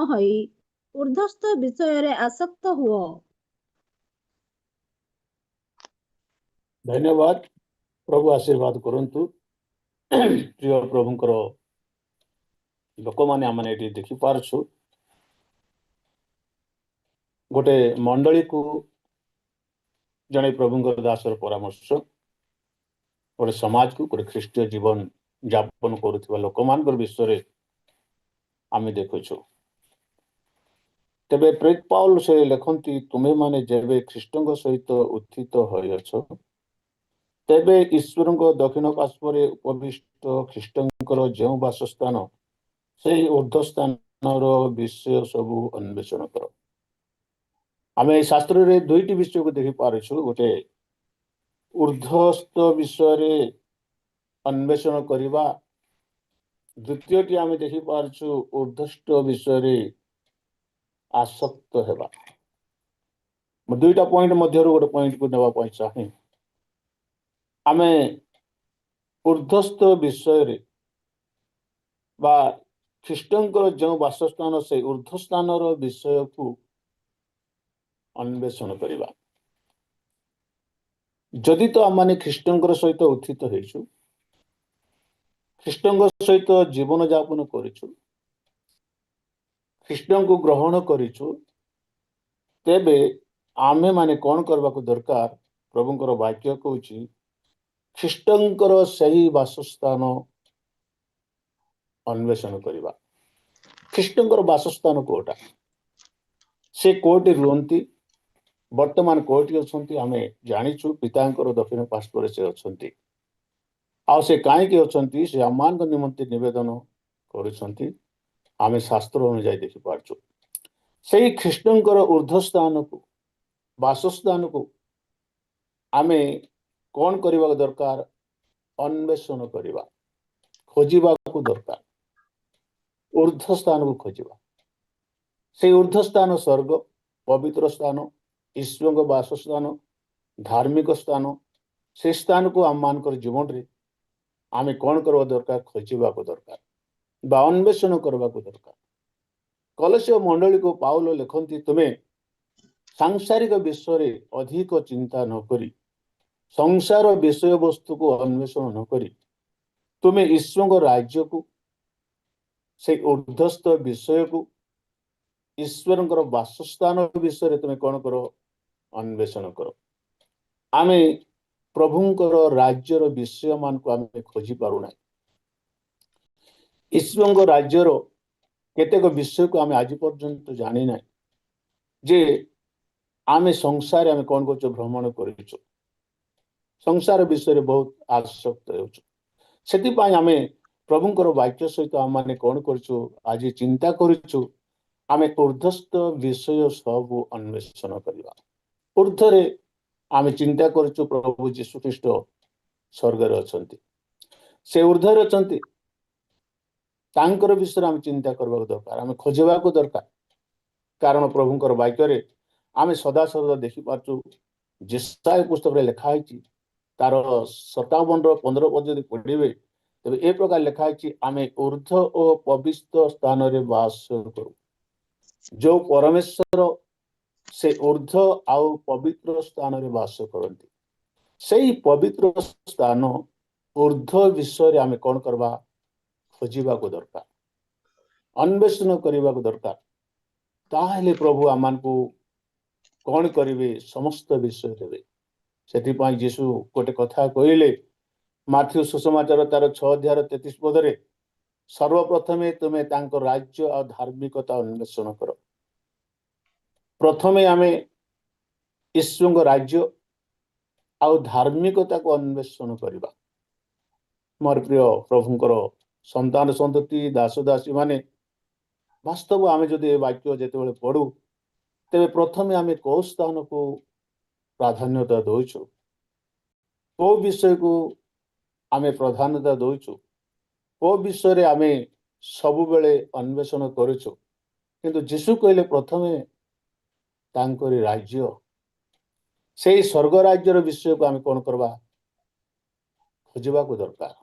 ହୋଇ ଊର୍ଦ୍ଧ୍ୱସ୍ଥ ବିଷୟରେ ଆସକ୍ତ ହୁଅ। धन्यवाद। प्रभु आशीर्वाद करंतु। प्रिय प्रभुंकर लोक मैंने आम ये देखिपारछु गोटे मंडली को जड़े प्रभुंकर दासर परामर्श गोटे समाज को गोटे ख्रीष्टीय जीवन यापन करुवा लोक मान विषय आम देखुछु। तेबे प्रेरित पाउल से लिखती तुम्हें माने जेबे ख्रीष्टों सहित उत्थित होइछ तेबे ईश्वर दक्षिण पार्श्व उपविष्ट ख्रीष्टर जो बासस्थान से ऊर्ध्वस्थान विषय सबू अन्वेषण कर। आम शास्त्र रे दुईटी विषय को देखि पारछु गोटे ऊर्ध्वस्थ विषय अन्वेषण करवा द्वितीयटी आम देखि पारछु ऊर्ध्वस्त विषय आसक्त हेबा। दुईटा पॉइंट मध्य गोटे पॉइंट को नेबा चाहे आम ऊर्ध्वस्त विषय बा ख्रीष्टर जो बासस्थान से ऊर्ध्वस्थान विषय को अन्वेषण करवा। जदि तो आम ख्रीष्टर सहित उत्थित होइछु ख्रीष्टर सहित जीवन यापन करिछु ख्रीष्टर को ग्रहण करिछु तेबे आमे माने कौन करबा को दरकार। प्रभुंकर वाक्य कहूँ ख्रीष्टर सही बासस्थान अन्वेषण करवा। ख्रीष्टर बासस्थान कोटा से कोटि रुहती वर्तमान कोटि अच्छा आम जाचु पिता दक्षिण पार्श्व से अच्छा आ से कहीं अच्छा से आम निमंते नवेदन कर शास्त्र अनुजाई देखिपारु से ख्रीष्टर ऊर्ध्वस्थान को बासस्थान को आम कौन करने दरकार अन्वेषण करवा खोजा दरकार ऊर्ध्वस्थान को खोजा से ऊर्ध्वस्थान स्वर्ग पवित्र स्थान ईश्वर बासस्थान धार्मिक स्थान से स्थान को आम मान जीवन रे आम कौन करवा दरकार खोजा दरकार बा अन्वेषण करने दरकार। कलसीय मंडली को पाउल लिखती तुम्हें सांसारिक विषय अधिक चिंता न करी संसार विषय वस्तु को अन्वेषण न करी तुम्हें ईश्वर राज्य को से ऊर्ध्वस्त विषय को ईश्वर बासस्थान विषय तुम्हें कौन करो अन्वेषण करो। आम प्रभुंकर राज्यर विषय मान को आम खोजी पारुना ईश्वर राज्यर केतेक विषय को आम आज पर्यंत जानी ना जे आम संसार आम कौन कर भ्रमण कर संसार विषय बहुत आसक्त होपाई आम प्रभुंकर वाक्य सहित आम मैंने कौन करूँ आज चिंता करूँ आम ऊर्ध्वस्त विषय सब अन्वेषण करवा। ऊर्ध्वरे आम चिंता करूँ प्रभु जीशु ख्रीष्ट स्वर्ग अच्छा से ऊर्ध्वर अच्छा तांकर विषय आम चिंता करने दरकार आम खोजा दरकार। कारण प्रभुंकर वाक्य आम सदा सर्वदा देखिपारु जेसाया पुस्तक लिखाई तार 57-15 पद यदि पढ़े तेज ए प्रकार लिखाई आम ऊर्ध्व और पवित्र स्थान रे वास करूँ जो परमेश्वर से ऊर्ध्व आउ पवित्र स्थान रे वास करती से पवित्र स्थान ऊर्ध्व विषय आम कौन करवा खोजा दरकार अन्वेषण करने दरकार। ताहले प्रभु आम को कौन करेंगे समस्त विषय देवे। से जीशु गोटे कथा कहले माथ्यू सुसमाचार तार 6:33 पदरे सर्वप्रथमे तुम्हें तांको राज्य और धार्मिकता अन्वेषण कर। प्रथमे आम ईश्वर राज्य आउ धार्मिकता को अन्वेषण करवा। मोर प्रिय प्रभुंकर संतान संतति दास दासी माने वास्तव आम जदि वाक्य जिते पढ़ू तेरे प्रथमे आम कौ स्थान को प्राधान्यता दौचु कौ विषय को आम प्राधान्यता दौचु कौ विषय आम सबु बेले अन्वेषण करुचु किंतु जीशु कहले प्रथमे तांकरी राज्य से स्वर्ग राज्यर विषय को आम कौन करवा खोजा दरकार।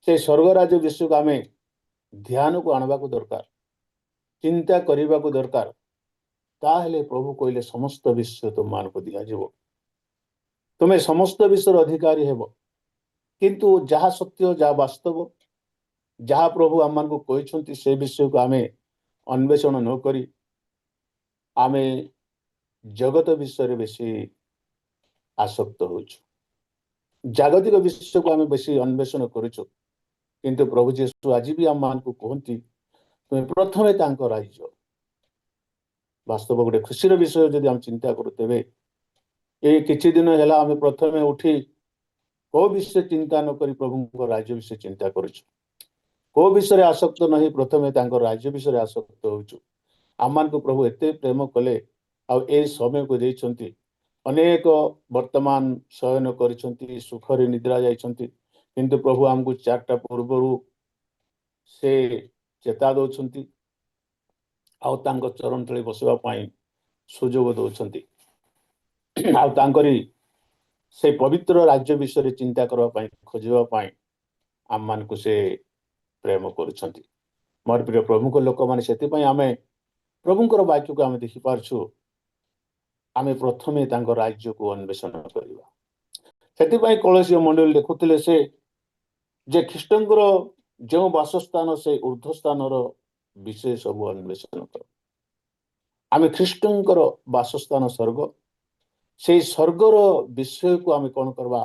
से स्वर्ग राज्य विषय को आम ध्यान को आणवा दरकार। ଚିନ୍ତା କରିବାକୁ ଦରକାର, ତାହେଲେ ପ୍ରଭୁ କହିଲେ ସମସ୍ତ ବିଷୟ ତୁମମାନଙ୍କୁ ଦିଆଯିବ, ତୁମେ ସମସ୍ତ ବିଷୟର ଅଧିକାରୀ ହେବ। କିନ୍ତୁ ଯାହା ସତ୍ୟ, ଯାହା ବାସ୍ତବ, ଯାହା ପ୍ରଭୁ ଆମମାନଙ୍କୁ କହିଛନ୍ତି ସେ ବିଷୟକୁ ଆମେ ଅନ୍ୱେଷଣ ନ କରି ଆମେ ଜଗତ ବିଷୟରେ ବେଶୀ ଆସକ୍ତ ହେଉଛୁ, ଜାଗତିକ ବିଷୟକୁ ଆମେ ବେଶୀ ଅନ୍ୱେଷଣ କରୁଛୁ। କିନ୍ତୁ ପ୍ରଭୁ ଯୀଶୁ ଆଜି ବି ଆମମାନଙ୍କୁ କୁହନ୍ତି, ତୁମେ ପ୍ରଥମେ ତାଙ୍କ ରାଜ୍ୟ। ବାସ୍ତବ ଗୋଟେ ଖୁସିର ବିଷୟ ଯଦି ଆମେ ଚିନ୍ତା କରୁ, ତେବେ ଏଇ କିଛି ଦିନ ହେଲା ଆମେ ପ୍ରଥମେ ଉଠି କୋଉ ବିଷୟ ଚିନ୍ତା ନ କରି ପ୍ରଭୁଙ୍କ ରାଜ୍ୟ ବିଷୟ ଚିନ୍ତା କରୁଛୁ। କୋଉ ବିଷୟରେ ଆସକ୍ତ ନାହିଁ, ପ୍ରଥମେ ତାଙ୍କ ରାଜ୍ୟ ବିଷୟରେ ଆସକ୍ତ ହେଉଛୁ। ଆମମାନଙ୍କୁ ପ୍ରଭୁ ଏତେ ପ୍ରେମ କଲେ ଆଉ ଏ ସମୟକୁ ଦେଇଛନ୍ତି। ଅନେକ ବର୍ତ୍ତମାନ ଶୟନ କରିଛନ୍ତି, ସୁଖରେ ନିଦ୍ରା ଯାଇଛନ୍ତି, କିନ୍ତୁ ପ୍ରଭୁ ଆମକୁ 4ଟା ପୂର୍ବରୁ ସେ ଚେତା ଦଉଛନ୍ତି ଆଉ ତାଙ୍କ ଚରଣ ତଳେ ବସିବା ପାଇଁ ସୁଯୋଗ ଦଉଛନ୍ତି। ଆଉ ତାଙ୍କରି ସେ ପବିତ୍ର ରାଜ୍ୟ ବିଷୟରେ ଚିନ୍ତା କରିବା ପାଇଁ, ଖୋଜିବା ପାଇଁ ଆମମାନଙ୍କୁ ସେ ପ୍ରେମ କରୁଛନ୍ତି। ମୋର ପ୍ରିୟ ପ୍ରଭୁଙ୍କ ଲୋକମାନେ, ସେଥିପାଇଁ ଆମେ ପ୍ରଭୁଙ୍କର ବାକ୍ୟକୁ ଆମେ ଦେଖିପାରୁଛୁ, ଆମେ ପ୍ରଥମେ ତାଙ୍କ ରାଜ୍ୟକୁ ଅନ୍ୱେଷଣ କରିବା। ସେଥିପାଇଁ କଳସୀୟ ମଣ୍ଡଳୀ ଲେଖୁଥିଲେ ସେ ଯେ ଖ୍ରୀଷ୍ଟଙ୍କର ଯେଉଁ ବାସସ୍ଥାନ, ସେ ଉର୍ଦ୍ଧ୍ୱ ସ୍ଥାନର ବିଷୟ ସବୁ ଅନ୍ୱେଷଣ କର। ଆମେ ଖ୍ରୀଷ୍ଟଙ୍କର ବାସସ୍ଥାନ ସ୍ୱର୍ଗ, ସେଇ ସ୍ୱର୍ଗର ବିଷୟକୁ ଆମେ କ'ଣ କରିବା?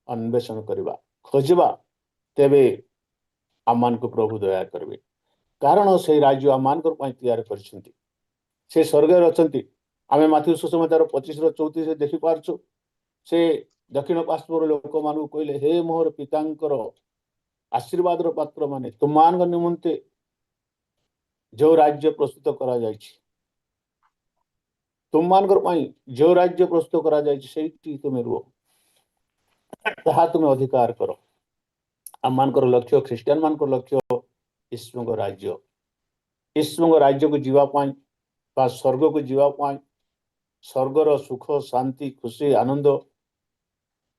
ଅନ୍ୱେଷଣ କରିବା, ଖୋଜିବା। ତେବେ ଆମମାନଙ୍କୁ ପ୍ରଭୁ ଦୟା କରିବେ, କାରଣ ସେଇ ରାଜ୍ୟ ଆମମାନଙ୍କର ପାଇଁ ତିଆରି କରିଛନ୍ତି। ସେ ସ୍ୱର୍ଗରେ ଅଛନ୍ତି। ଆମେ ମାଥ୍ୟୁ ସୁସମାଚାର 25:34 ଦେଖିପାରୁଛୁ। ସେ ଦକ୍ଷିଣ ପାର୍ଶ୍ୱର ଲୋକମାନଙ୍କୁ କହିଲେ, ହେ ମୋର ପିତାଙ୍କର ଆଶୀର୍ବାଦର ପାତ୍ରମାନେ, ତୁମମାନଙ୍କ ନିମନ୍ତେ ଯେଉଁ ରାଜ୍ୟ ପ୍ରସ୍ତୁତ କରାଯାଇଛି, ତୁମମାନଙ୍କର ପାଇଁ ଯେଉଁ ରାଜ୍ୟ ପ୍ରସ୍ତୁତ କରାଯାଇଛି, ସେଇଠି ତୁମେ ରୁହ, ତାହା ତୁମେ ଅଧିକାର କର। ଆମମାନଙ୍କର ଲକ୍ଷ୍ୟ, ଖ୍ରୀଷ୍ଟିଆନ ମାନଙ୍କର ଲକ୍ଷ୍ୟ ଈଶ୍ୱରଙ୍କ ରାଜ୍ୟ। ଈଶ୍ୱରଙ୍କ ରାଜ୍ୟକୁ ଯିବା ପାଇଁ ବା ସ୍ୱର୍ଗକୁ ଯିବା ପାଇଁ, ସ୍ୱର୍ଗର ସୁଖ, ଶାନ୍ତି, ଖୁସି, ଆନନ୍ଦ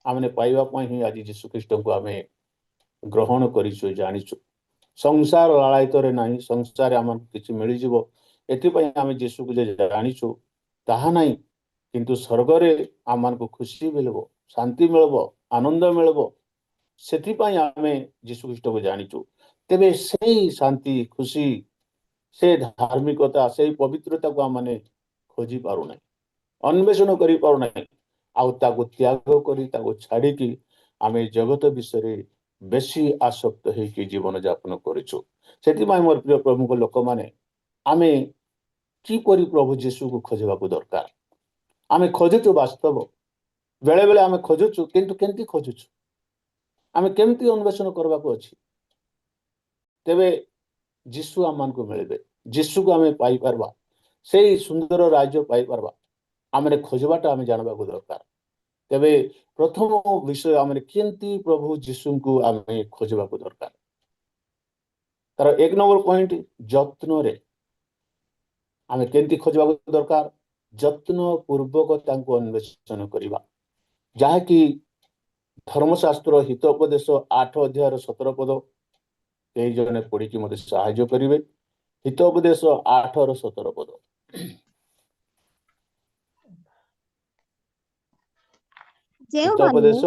ଆମେ ପାଇବା ପାଇଁ ହିଁ ଆଜି ଯୀଶୁଖ୍ରୀଷ୍ଟଙ୍କୁ ଆମେ ଗ୍ରହଣ କରିଛୁ, ଜାଣିଛୁ। ସଂସାର ଲାଳାୟିତରେ ନାହିଁ, ସଂସାରରେ ଆମକୁ କିଛି ମିଳିଯିବ ଏଥିପାଇଁ ଆମେ ଯୀଶୁକୁ ଯେ ଜାଣିଛୁ ତାହା ନାହିଁ। କିନ୍ତୁ ସ୍ୱର୍ଗରେ ଆମମାନଙ୍କୁ ଖୁସି ମିଳିବ, ଶାନ୍ତି ମିଳିବ, ଆନନ୍ଦ ମିଳିବ, ସେଥିପାଇଁ ଆମେ ଯୀଶୁଖ୍ରୀଷ୍ଟକୁ ଜାଣିଛୁ। ତେବେ ସେଇ ଶାନ୍ତି, ଖୁସି, ସେ ଧାର୍ମିକତା, ସେଇ ପବିତ୍ରତାକୁ ଆମେ ଖୋଜି ପାରୁନାହିଁ, ଅନ୍ୱେଷଣ କରିପାରୁନାହିଁ। ଆଉ ତାକୁ ତ୍ୟାଗ କରି, ତାକୁ ଛାଡ଼ିକି ଆମେ ଜଗତ ବିଷୟରେ ବେଶୀ ଆସକ୍ତ ହେଇକି ଜୀବନ ଯାପନ କରୁଛୁ। ସେଥିପାଇଁ ମୋର ପ୍ରିୟ ପ୍ରଭୁଙ୍କ ଲୋକମାନେ, ଆମେ କିପରି ପ୍ରଭୁ ଯୀଶୁକୁ ଖୋଜିବାକୁ ଦରକାର? ଆମେ ଖୋଜୁଛୁ ବାସ୍ତବ, ବେଳେବେଳେ ଆମେ ଖୋଜୁଛୁ, କିନ୍ତୁ କେମିତି ଖୋଜୁଛୁ? ଆମେ କେମିତି ଅନ୍ୱେଷଣ କରିବାକୁ ଅଛି? ତେବେ ଯୀଶୁ ଆମମାନଙ୍କୁ ମିଳିବେ, ଯୀଶୁକୁ ଆମେ ପାଇପାରିବା, ସେଇ ସୁନ୍ଦର ରାଜ୍ୟ ପାଇପାରିବା। ଆମେ ଖୋଜିବାଟା ଆମେ ଜାଣିବାକୁ ଦରକାର। ତେବେ ପ୍ରଥମ ବିଷୟ, ଆମେ କେମିତି ପ୍ରଭୁ ଯୀଶୁଙ୍କୁ ଆମେ ଖୋଜିବାକୁ ଦରକାର? ତାର 1 ନମ୍ବର ପଏଣ୍ଟ, ଯତ୍ନରେ। ଆମେ କେମିତି ଖୋଜିବାକୁ ଦରକାର? ଯତ୍ନ ପୂର୍ବକ ତାଙ୍କୁ ଅନ୍ୱେଷଣ କରିବା, ଯାହାକି ଧର୍ମଶାସ୍ତ୍ର ହିତୋପଦେଶ 8:17 କେହି ଜଣେ ପଢିକି ମୋତେ ସାହାଯ୍ୟ କରିବେ। ହିତୋପଦେଶ 8:17। ଯେଉଁମାନେ ହିତୋପଦେଶ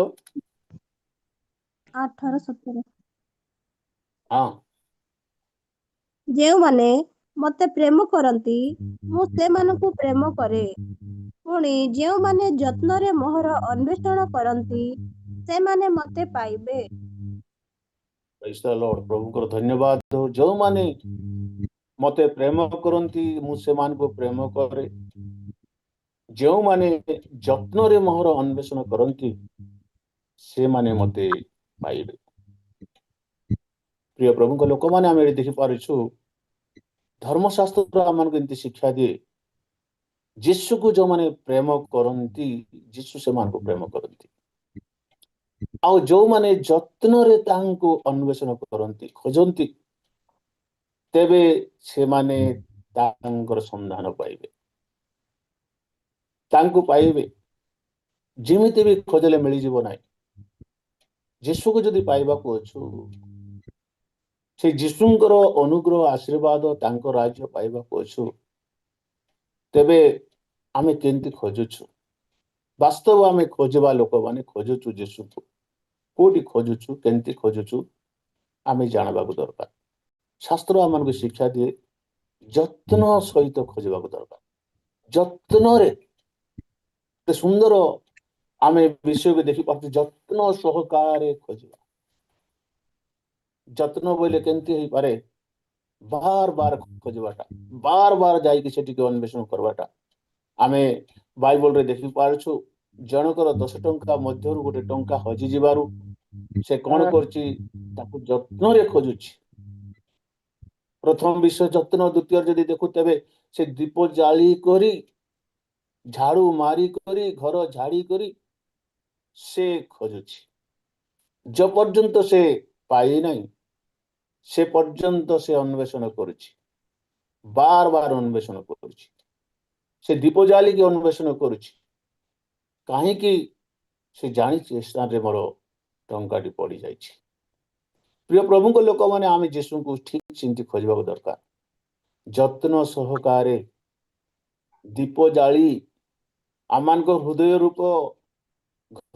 8:17 ହଁ, ଯେଉଁମାନେ ମତେ ପ୍ରେମ କରନ୍ତି, ମୁଁ ସେମାନଙ୍କୁ ପ୍ରେମ କରେ। ପୁଣି ଯେଉଁମାନେ ଯତ୍ନରେ ମୋହର ଅନ୍ୱେଷଣ କରନ୍ତି, ସେମାନେ ମତେ ପାଇବେ। ପ୍ରେଜ୍ ଦ ଲର୍ଡ। ପ୍ରଭୁଙ୍କର ଧନ୍ୟବାଦ। ଯେଉଁମାନେ ମତେ ପ୍ରେମ କରନ୍ତି, ମୁଁ ସେମାନଙ୍କୁ ପ୍ରେମ କରେ। ଯେଉଁମାନେ ଯତ୍ନରେ ମୋହର ଅନ୍ୱେଷଣ କରନ୍ତି, ସେମାନେ ମତେ ପାଇବେ। ପ୍ରିୟ ପ୍ରଭୁଙ୍କ ଲୋକମାନେ, ଆମେ ଏଠି ଦେଖିପାରୁଛୁ, ଧର୍ମଶାସ୍ତ୍ର ଆମମାନଙ୍କୁ ଏମିତି ଶିକ୍ଷା ଦିଏ, ଯୀଶୁକୁ ଯେଉଁମାନେ ପ୍ରେମ କରନ୍ତି, ଯୀଶୁ ସେମାନଙ୍କୁ ପ୍ରେମ କରନ୍ତି। ଆଉ ଯେଉଁମାନେ ଯତ୍ନରେ ତାଙ୍କୁ ଅନ୍ୱେଷଣ କରନ୍ତି, ଖୋଜନ୍ତି, ତେବେ ସେମାନେ ତାଙ୍କର ସନ୍ଧାନ ପାଇବେ, ତାଙ୍କୁ ପାଇବେ। ଯେମିତି ବି ଖୋଜିଲେ ମିଳିଯିବ ନାହିଁ। ଯୀଶୁକୁ ଯଦି ପାଇବାକୁ ଅଛୁ, ସେ ଯୀଶୁଙ୍କର ଅନୁଗ୍ରହ ଆଶୀର୍ବାଦ ତାଙ୍କ ରାଜ୍ୟ ପାଇବାକୁ ଅଛୁ, ତେବେ ଆମେ କେମିତି ଖୋଜୁଛୁ? ବାସ୍ତବ ଆମେ ଖୋଜିବା ଲୋକମାନେ ଖୋଜୁଛୁ ଯୀଶୁକୁ। କୋଉଠି ଖୋଜୁଛୁ, କେମିତି ଖୋଜୁଛୁ ଆମେ ଜାଣିବାକୁ ଦରକାର। ଶାସ୍ତ୍ର ଆମମାନଙ୍କୁ ଶିକ୍ଷା ଦିଏ ଯତ୍ନ ସହିତ ଖୋଜିବାକୁ ଦରକାର। ଯତ୍ନରେ ସୁନ୍ଦର ଆମେ ବିଷୟକୁ ଦେଖିପାରୁଛୁ, ଯତ୍ନ ସହକାରେ ଖୋଜିବା। ଯତ୍ନ ବୋଇଲେ କେମିତି ହେଇପାରେ? ବାର ବାର ଖୋଜିବାଟା, ବାର ବାର ଯାଇକି ସେଠିକି ଅନ୍ୱେଷଣ କରବାଟା। ଆମେ ବାଇବଲରେ ଦେଖିପାରୁଛୁ ଜଣଙ୍କର 10 ଟଙ୍କା ମଧ୍ୟରୁ ଗୋଟେ ଟଙ୍କା ହଜିଯିବାରୁ ସେ କଣ କରୁଛି? ତାକୁ ଯତ୍ନରେ ଖୋଜୁଛି। ପ୍ରଥମ ବିଷୟ ଯତ୍ନ। ଦ୍ୱିତୀୟ ଯଦି ଦେଖୁ ତେବେ ସେ ଦୀପ ଜାଳି କରି, ଝାଡୁ ମାରି କରି, ଘର ଝାଡି କରି ସେ ଖୋଜୁଛି। ଯେ ପର୍ଯ୍ୟନ୍ତ ସେ ପାଇନାହିଁ ସେ ପର୍ଯ୍ୟନ୍ତ ସେ ଅନ୍ୱେଷଣ କରୁଛି, ବାର ବାର ଅନ୍ୱେଷଣ କରୁଛି। ସେ ଦୀପ ଜାଳିକି ଅନ୍ୱେଷଣ କରୁଛି। କାହିଁକି? ସେ ଜାଣିଛି ଏ ସ୍ଥାନରେ ମୋର ଟଙ୍କାଟି ପଡିଯାଇଛି। ପ୍ରିୟ ପ୍ରଭୁଙ୍କ ଲୋକମାନେ, ଆମେ ଯୀଶୁଙ୍କୁ ଠିକ ଚିନ୍ତି ଖୋଜିବାକୁ ଦରକାର। ଯତ୍ନ ସହକାରେ ଦୀପ ଜାଳି ଆମମାନଙ୍କ ହୃଦୟ ରୂପ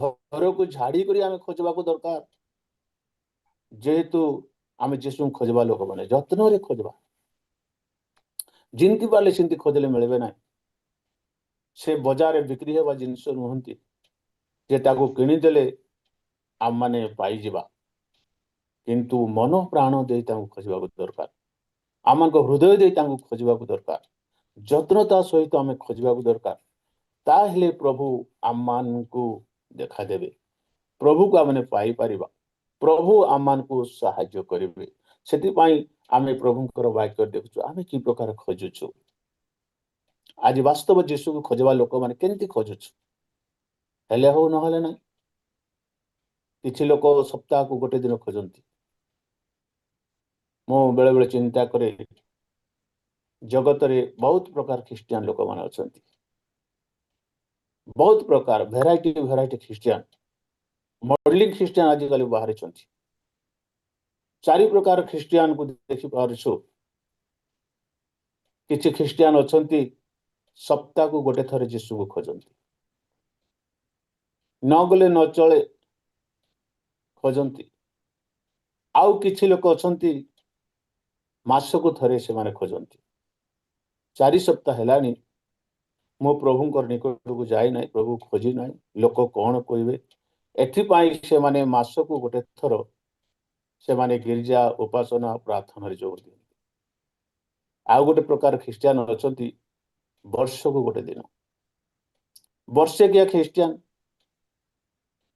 ଘରକୁ ଝାଡି କରି ଆମେ ଖୋଜିବାକୁ ଦରକାର। ଯେହେତୁ ଆମେ ଯୀଶୁଙ୍କୁ ଖୋଜିବା ଲୋକମାନେ ଯତ୍ନରେ ଖୋଜିବା। ଯେମିତି ପାରିଲେ ସେମିତି ଖୋଜିଲେ ମିଳିବେ ନାହିଁ। ସେ ବଜାରରେ ବିକ୍ରି ହେବା ଜିନିଷ ନୁହନ୍ତି ଯେ ତାକୁ କିଣିଦେଲେ ଆମମାନେ ପାଇଯିବା। କିନ୍ତୁ ମନ ପ୍ରାଣ ଦେଇ ତାଙ୍କୁ ଖୋଜିବାକୁ ଦରକାର। ଆମମାନଙ୍କ ହୃଦୟ ଦେଇ ତାଙ୍କୁ ଖୋଜିବାକୁ ଦରକାର। ଯତ୍ନତା ସହିତ ଆମେ ଖୋଜିବାକୁ ଦରକାର। ତାହେଲେ ପ୍ରଭୁ ଆମମାନଙ୍କୁ ଦେଖାଦେବେ। ପ୍ରଭୁକୁ ଆମେ ପାଇପାରିବା। ପ୍ରଭୁ ଆମମାନଙ୍କୁ ସାହାଯ୍ୟ କରିବେ। ସେଥିପାଇଁ ଆମେ ପ୍ରଭୁଙ୍କର ବାକ୍ୟ ଦେଖୁଛୁ, ଆମେ କି ପ୍ରକାର ଖୋଜୁଛୁ। ଆଜି ବାସ୍ତବ ଯୀଶୁକୁ ଖୋଜିବା ଲୋକମାନେ କେମିତି ଖୋଜୁଛୁ? ହେଲେ ହଉ ନହେଲେ ନାହିଁ। କିଛି ଲୋକ ସପ୍ତାହକୁ ଗୋଟେ ଦିନ ଖୋଜନ୍ତି। ମୁଁ ବେଳେ ବେଳେ ଚିନ୍ତା କରେ, ଜଗତରେ ବହୁତ ପ୍ରକାର ଖ୍ରୀଷ୍ଟିଆନ ଲୋକମାନେ ଅଛନ୍ତି। ବହୁତ ପ୍ରକାର ଭେରାଇଟି ଖ୍ରୀଷ୍ଟିଆନ, ମଡେଲିଂ ଖ୍ରୀଷ୍ଟିଆନ ଆଜିକାଲି ବାହାରିଛନ୍ତି। 4 ପ୍ରକାର ଖ୍ରୀଷ୍ଟିଆନକୁ ଦେଖିପାରୁଛୁ। କିଛି ଖ୍ରୀଷ୍ଟିଆନ ଅଛନ୍ତି ସପ୍ତାହକୁ ଗୋଟେ ଥର ଯୀଶୁକୁ ଖୋଜନ୍ତି। ନ ଗଲେ ନ ଚଳେ ଖୋଜନ୍ତି। ଆଉ କିଛି ଲୋକ ଅଛନ୍ତି ମାସକୁ ଥରେ ସେମାନେ ଖୋଜନ୍ତି। 4 ସପ୍ତାହ ହେଲାଣି ମୁଁ ପ୍ରଭୁଙ୍କର ନିକଟକୁ ଯାଇନାହିଁ, ପ୍ରଭୁ ଖୋଜି ନାହିଁ, ଲୋକ କଣ କହିବେ, ଏଥିପାଇଁ ସେମାନେ ମାସକୁ ଗୋଟେ ଥର ସେମାନେ ଗିର୍ଜା, ଉପାସନା, ପ୍ରାର୍ଥନାରେ ଯୋଗ ଦିଅନ୍ତି। ଆଉ ଗୋଟେ ପ୍ରକାର ଖ୍ରୀଷ୍ଟିଆନ ଅଛନ୍ତି ବର୍ଷକୁ ଗୋଟେ ଦିନ, ବର୍ଷେକିଆ ଖ୍ରୀଷ୍ଟିଆନ।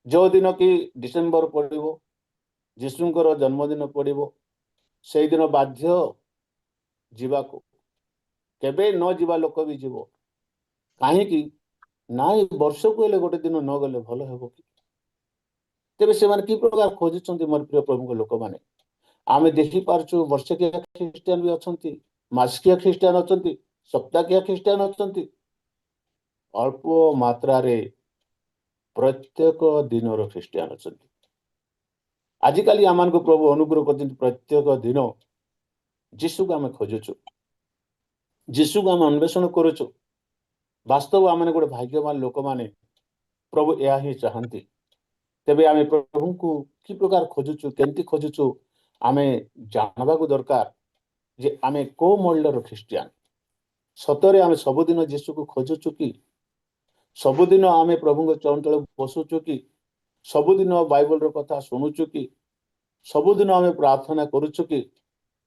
ଯୋଉ ଦିନ କି ଡିସେମ୍ବର ପଡିବ, ଯୀଶୁଙ୍କର ଜନ୍ମଦିନ ପଡିବ, ସେଇଦିନ ବାଧ୍ୟ ଯିବାକୁ। କେବେ ନ ଯିବା ଲୋକ ବି ଯିବ। କାହିଁକି? ନାଇଁ, ବର୍ଷକୁ ହେଲେ ଗୋଟେ ଦିନ ନ ଗଲେ ଭଲ ହେବ କି? ତେବେ ସେମାନେ କି ପ୍ରକାର ଖୋଜୁଛନ୍ତି? ମୋର ପ୍ରିୟ ପ୍ରଭୁଙ୍କ ଲୋକମାନେ, ଆମେ ଦେଖିପାରୁଛୁ ବର୍ଷକିଆ ଖ୍ରୀଷ୍ଟିଆନ ବି ଅଛନ୍ତି, ମାସିକିଆ ଖ୍ରୀଷ୍ଟିଆନ ଅଛନ୍ତି, ସପ୍ତାହିଆ ଖ୍ରୀଷ୍ଟିଆନ ଅଛନ୍ତି। ଅଳ୍ପ ମାତ୍ରାରେ ପ୍ରତ୍ୟେକ ଦିନର ଖ୍ରୀଷ୍ଟିଆନ ଅଛନ୍ତି। ଆଜିକାଲି ଆମମାନଙ୍କୁ ପ୍ରଭୁ ଅନୁଗ୍ରହ କରିଛନ୍ତି, ପ୍ରତ୍ୟେକ ଦିନ ଯୀଶୁକୁ ଆମେ ଖୋଜୁଛୁ, ଯୀଶୁକୁ ଆମେ ଅନ୍ୱେଷଣ କରୁଛୁ। ବାସ୍ତବ ଆମେ ଗୋଟେ ଭାଗ୍ୟବାନ ଲୋକମାନେ। ପ୍ରଭୁ ଏହା ହିଁ ଚାହାନ୍ତି। ତେବେ ଆମେ ପ୍ରଭୁଙ୍କୁ କି ପ୍ରକାର ଖୋଜୁଛୁ, କେମିତି ଖୋଜୁଛୁ ଆମେ ଜାଣିବାକୁ ଦରକାର ଯେ ଆମେ କୋଉ ମୂଲ୍ୟର ଖ୍ରୀଷ୍ଟିଆନ। ସତରେ ଆମେ ସବୁଦିନ ଯୀଶୁକୁ ଖୋଜୁଛୁ କି? ସବୁଦିନ ଆମେ ପ୍ରଭୁଙ୍କ ଚରଣ ତଳେ ବସୁଛୁ କି? ସବୁଦିନ ବାଇବଲର କଥା ଶୁଣୁଛୁ କି? ସବୁଦିନ ଆମେ ପ୍ରାର୍ଥନା କରୁଛୁ କି?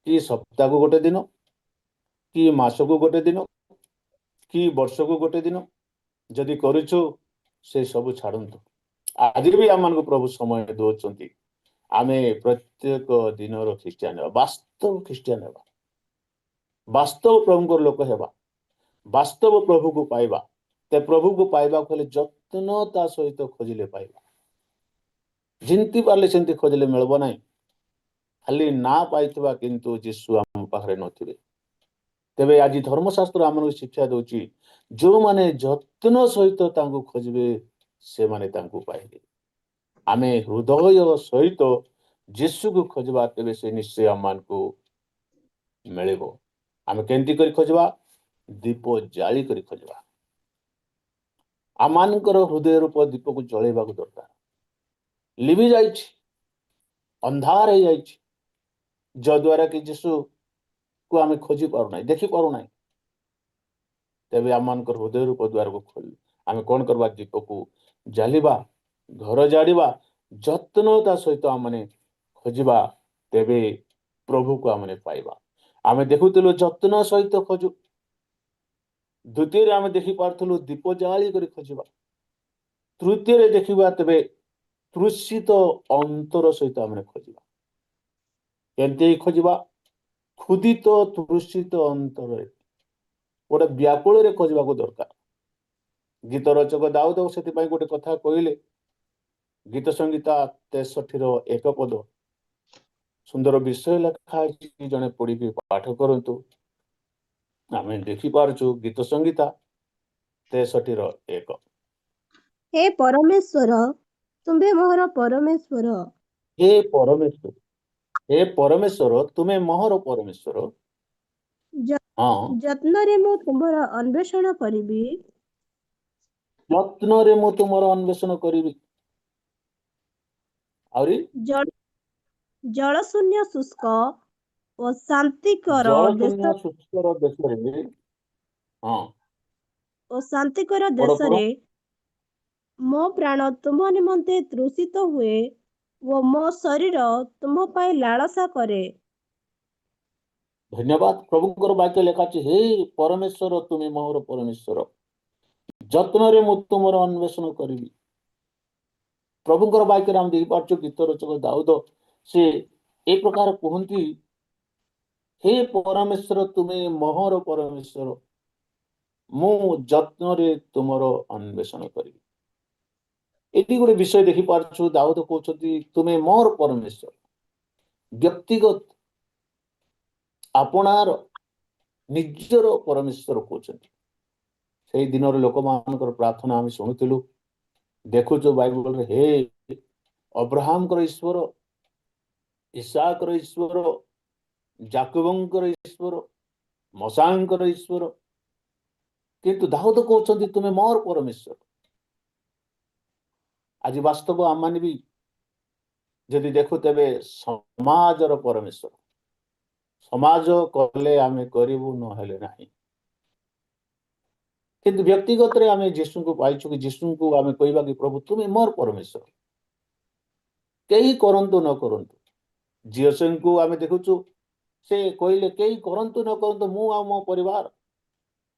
କି ସପ୍ତାହକୁ ଗୋଟେ ଦିନ, କି ମାସକୁ ଗୋଟେ ଦିନ, କି ବର୍ଷକୁ ଗୋଟେ ଦିନ? ଯଦି କରୁଛୁ ସେ ସବୁ ଛାଡ଼ନ୍ତୁ। ଆଜି ବି ଆମମାନଙ୍କୁ ପ୍ରଭୁ ସମୟ ଦେଉଛନ୍ତି। ଆମେ ପ୍ରତ୍ୟେକ ଦିନର ଖ୍ରୀଷ୍ଟିଆନ ହେବା, ବାସ୍ତବ ଖ୍ରୀଷ୍ଟିଆନ ହେବା, ବାସ୍ତବ ପ୍ରଭୁଙ୍କର ଲୋକ ହେବା, ବାସ୍ତବ ପ୍ରଭୁକୁ ପାଇବା। ତେ ପ୍ରଭୁକୁ ପାଇବାକୁ ହେଲେ ଯତ୍ନତା ସହିତ ଖୋଜିଲେ ପାଇବା। ଯେମିତି ପାରିଲେ ସେମିତି ଖୋଜିଲେ ମିଳିବ ନାହିଁ। ଖାଲି ନା ପାଇଥିବା କିନ୍ତୁ ଯୀଶୁ ଆମ ପାଖରେ ନଥିବେ। ତେବେ ଆଜି ଧର୍ମଶାସ୍ତ୍ର ଆମକୁ ଶିକ୍ଷା ଦେଉଛି, ଯେଉଁମାନେ ଯତ୍ନ ସହିତ ତାଙ୍କୁ ଖୋଜିବେ ସେମାନେ ତାଙ୍କୁ ପାଇବେ। ଆମେ ହୃଦୟ ସହିତ जीशु को खोजवा तेबे से निश्चय आम को मिलिबो। आमे केंती करी खोजवा दीप जाली करी खोजवा। आमानकर हृदय रूप दीप को जळेबा को दरकार। लिभि जाइछि अंधार हो जाइछि जद्वारा कि जीशु को आमे खोजी पारु नाही देखि पारु नाही। तेबे आमानकर हृदय रूप द्वार को खोल आमे कोन करबा दीप को जालिबा घर जाड़िबा जत्नता सहित आमने खोजिबा तेबे प्रभु को आमने पाइबा। आमे देखुतिलु जत्न सहित खोजु। द्वितीय आमे देखि पारथुलु दीप जाली करी खोजिबा। तृतीय देखिबा तेबे तृषित अंतर सहित आमने खोजिबा। केंते खोजिबा क्षुदित तृषित अंतर गोटे व्याकुल खोजवा को दरकार। गीत रचक दाऊद से गोटे कथा कहले गीत संगीता 63 एक पद सुंदर विषय लिखा जड़े पढ़ी पाठ करतु। आम देखिपारचु गीत संगीता 63 एक। हे परमेश्वर तुम्हें मोहर परमेश्वर। हे परमेश्वर हे परमेश्वर तुम्हें मोहर परमेश्वर। हाँ जत्न रे मु तुम्हार अन्वेषण करिबी। यत्न रे मु तुमर अन्वेषण करिबी। आउरी जल शून्य शुष्क और शांतिकर जल देश शून्य शुष्कर देश हाँ और शांतिकर पढ़ देश पढ़। रे मो प्राण तुम निमंते तृषित हुए वो मो शरीर तुम पाई लालसा करे। धन्यवाद प्रभुଙ୍କର वाक्य लेखा ଅଛି हे परमेश्वर तुमे मोहर परमेश्वर ଯତ୍ନରେ ମୁଁ ତୁମର ଅନ୍वेषण କରିବି। ପ୍ରଭୁଙ୍କର ବାକ୍ୟରେ ଆମେ ଦେଖିପାରୁଛୁ ଗୀତ ରଚକ ଦାଉଦ ସେ ଏ ପ୍ରକାର କୁହନ୍ତି हे परमेश्वर तुमे मोहर परमेश्वर ମୁଁ ଯତ୍ନରେ ତୁମର ଅନ୍वेषण କରିବି। ଏଠି ଗୋଟେ ବିଷୟ ଦେଖିପାରୁଛୁ ଦାଉଦ କହୁଛନ୍ତି ତୁମେ ମୋର परमेश्वर ବ୍ୟକ୍ତିଗତ ଆପଣାର ନିଜର परमेश्वर କହୁଛନ୍ତି। ସେଇ ଦିନର ଲୋକମାନଙ୍କର ପ୍ରାର୍ଥନା ଆମେ ଶୁଣୁଥିଲୁ ଦେଖୁଛୁ ବାଇବଲରେ हे ଅବ୍ରାହମଙ୍କର ଈଶ୍ୱର ଇସାକର ଈଶ୍ୱର ଯାକୋବଙ୍କର ଈଶ୍ୱର ମଶାଙ୍କର ଈଶ୍ୱର କିନ୍ତୁ ଦାଉଦ କହୁଛନ୍ତି ତୁମେ ମୋର परमेश्वर। आज वास्तव आम भी जदि देखु तेबे समाजर परमेश्वर समाज कले आमे करिबु न हेले नाही किंतु व्यक्तिगत रे आमे यीशु को पाइछु कि यीशु को आमे कहबा कि प्रभु तुमे मोर परमेश्वर केही करंतु न करंतु जीसस को आमे देखुछु से कहले केही करंतु न करंतु मु आ मो परिवार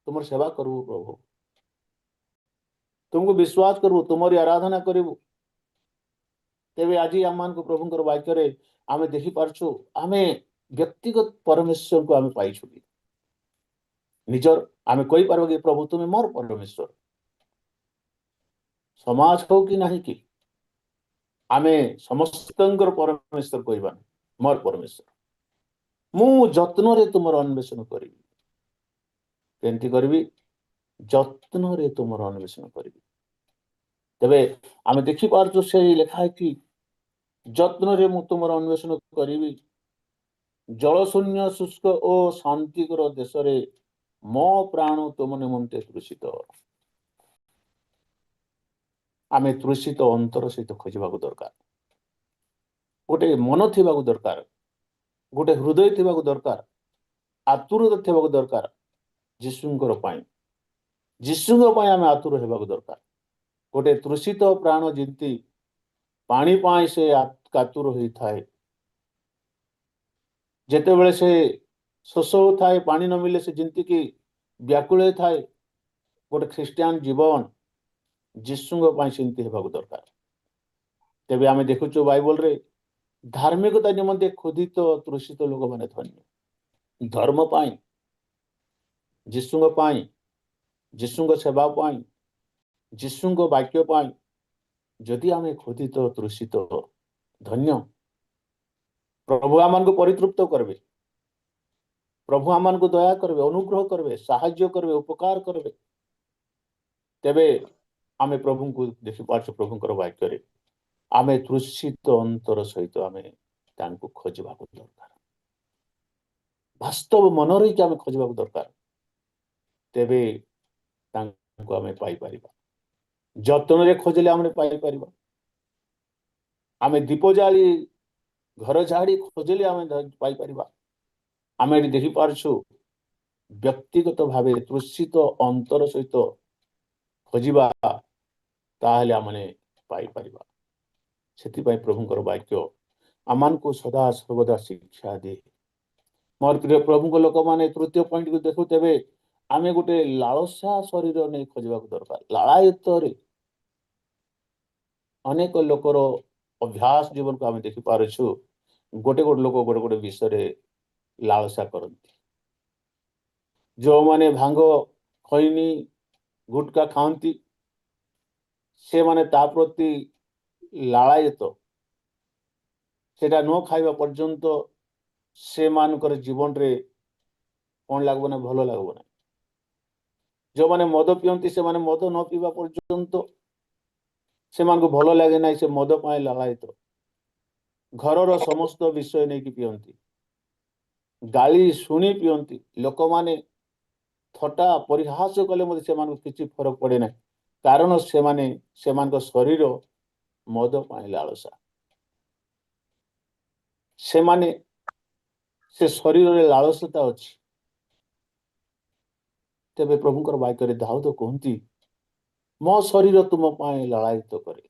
तुमर सेवा करबु प्रभु तुमको विश्वास करबु तुमरी आराधना करबु। तेबे आज आम को प्रभुଙ୍କର वाक्य आमे देखि पारछु आमे व्यक्तिगत परमेश्वर को आमे पाइछु निजर आमे कहि पारबो कि प्रभु तुमे मोर परमेश्वर। समाज हो कि नहीं कि आमे समस्तंकर परमेश्वर कहबा मोर परमेश्वर मु जत्न रे तुमर अन्वेषण करिबी। केंती करबी जत्न रे तुमर अन्वेषण करिबी। तेबे आमे देखि पारछु से लिखा है कि जत्न रे मु तुमर अन्वेषण करिबी जल शून्य शुष्क ओ शांतिकर देश रे मो प्राण तुम निमंते तृषित। आमे तृषित अंतर सहित खोजवा दरकार गोटे मन थी दरकार गोटे हृदय थी दरकार आतुर थी दरकार जीशुंकर पाई जीशुंग पाई आमे आतुर हेबाक दरकार। गोटे तृषित प्राण जिंती पानी पाई से कातुर होता है जेते बेले से शोष होता है पानी न मिले से जिंती की व्याकुल होता है गोटे ख्रीस्टियान जीवन जीशुंग पाई सेमती हेबाक दरकार। तेबे आमे देखुछु बाइबल रे धार्मिकता निमंते क्षुधित तृषित लोक माने धन्य धर्म पाई जीशुंग पाई जीशुंग सेवा पाई जीशुंग वाक्य पाई जदि आमे क्षुधित तृषित धन्य प्रभु आमान को परितृप्त करबे प्रभु आमान को दया करबे अनुग्रह करबे साहाय्य करबे उपकार करबे। तेबे आमे प्रभु को देखि पारछु प्रभुंकर वाक्य रे आमे तृषित अंतर सहित आमे ତାଙ୍କୁ ଖୋଜିବାକୁ ଦରକାର, ବାସ୍ତବ ମନରେ କି ଆମେ ଖୋଜିବାକୁ ଦରକାର, ତେବେ ତାଙ୍କୁ ଆମେ ପାଇପାରିବା। ଯତ୍ନରେ ଖୋଜିଲେ ଆମେ ପାଇପାରିବା। ଆମେ ଦୀପ ଜାଳି ଘର ଝାଡ଼ି ଖୋଜିଲେ ଆମେ ପାଇପାରିବା। ଆମେ ଏଠି ଦେଖିପାରୁଛୁ ବ୍ୟକ୍ତିଗତ ଭାବେ ତୃଷିତ ଅନ୍ତର ସହିତ ଖୋଜିବା, ତାହେଲେ ଆମେ ପାଇପାରିବା। ସେଥିପାଇଁ ପ୍ରଭୁଙ୍କର ବାକ୍ୟ ଆମମାନଙ୍କୁ ସଦା ସର୍ବଦା ଶିକ୍ଷା ଦିଏ। ମୋର ପ୍ରିୟ ପ୍ରଭୁଙ୍କ ଲୋକମାନେ ତୃତୀୟ ପଏଣ୍ଟକୁ ଦେଖୁ, ତେବେ ଆମେ ଗୋଟେ ଲାଳସା ଶରୀର ନେଇ ଖୋଜିବାକୁ ଦରକାର। ଲାଳାୟତରେ ଅନେକ ଲୋକର ଅଭ୍ୟାସ ଜୀବନକୁ ଆମେ ଦେଖିପାରୁଛୁ। ଗୋଟେ ଗୋଟେ ଲୋକ ଗୋଟେ ଗୋଟେ ବିଷୟରେ ଲାଳସା କରନ୍ତି। ଯେଉଁମାନେ ଭାଙ୍ଗ ଖଇନି ଗୁଟକା ଖାଆନ୍ତି, ସେମାନେ ତା ପ୍ରତି ଲାଳାୟତ। ସେଟା ନ ଖାଇବା ପର୍ଯ୍ୟନ୍ତ ସେମାନଙ୍କର ଜୀବନରେ କ'ଣ ଲାଗିବ ନା, ଭଲ ଲାଗିବ ନାହିଁ। ଯେଉଁମାନେ ମଦ ପିଅନ୍ତି, ସେମାନେ ମଦ ନ ପିଇବା ପର୍ଯ୍ୟନ୍ତ ସେମାନଙ୍କୁ ଭଲ ଲାଗେ ନାହିଁ, ସେ ମଦ ପାଇଁ ଲାଳାୟିତ। ଘରର ସମସ୍ତ ବିଷୟ ନେଇକି ପିଅନ୍ତି, ଗାଳି ଶୁଣି ପିଅନ୍ତି। ଲୋକମାନେ ଥଟ୍ଟା ପରିହାସ କଲେ ମଧ୍ୟ ସେମାନଙ୍କୁ କିଛି ଫରକ ପଡ଼େ ନାହିଁ, କାରଣ ସେମାନଙ୍କ ଶରୀର ମଦ ପାଇଁ ଲାଳସା। ସେ ଶରୀରରେ ଲାଳସତା ଅଛି। ତେବେ ପ୍ରଭୁଙ୍କର ବାକ୍ୟରେ ଦାଉଦ କୁହନ୍ତି, ମୋ ଶରୀର ତୁମ ପାଇଁ ଲାଳାୟିତ କରେ।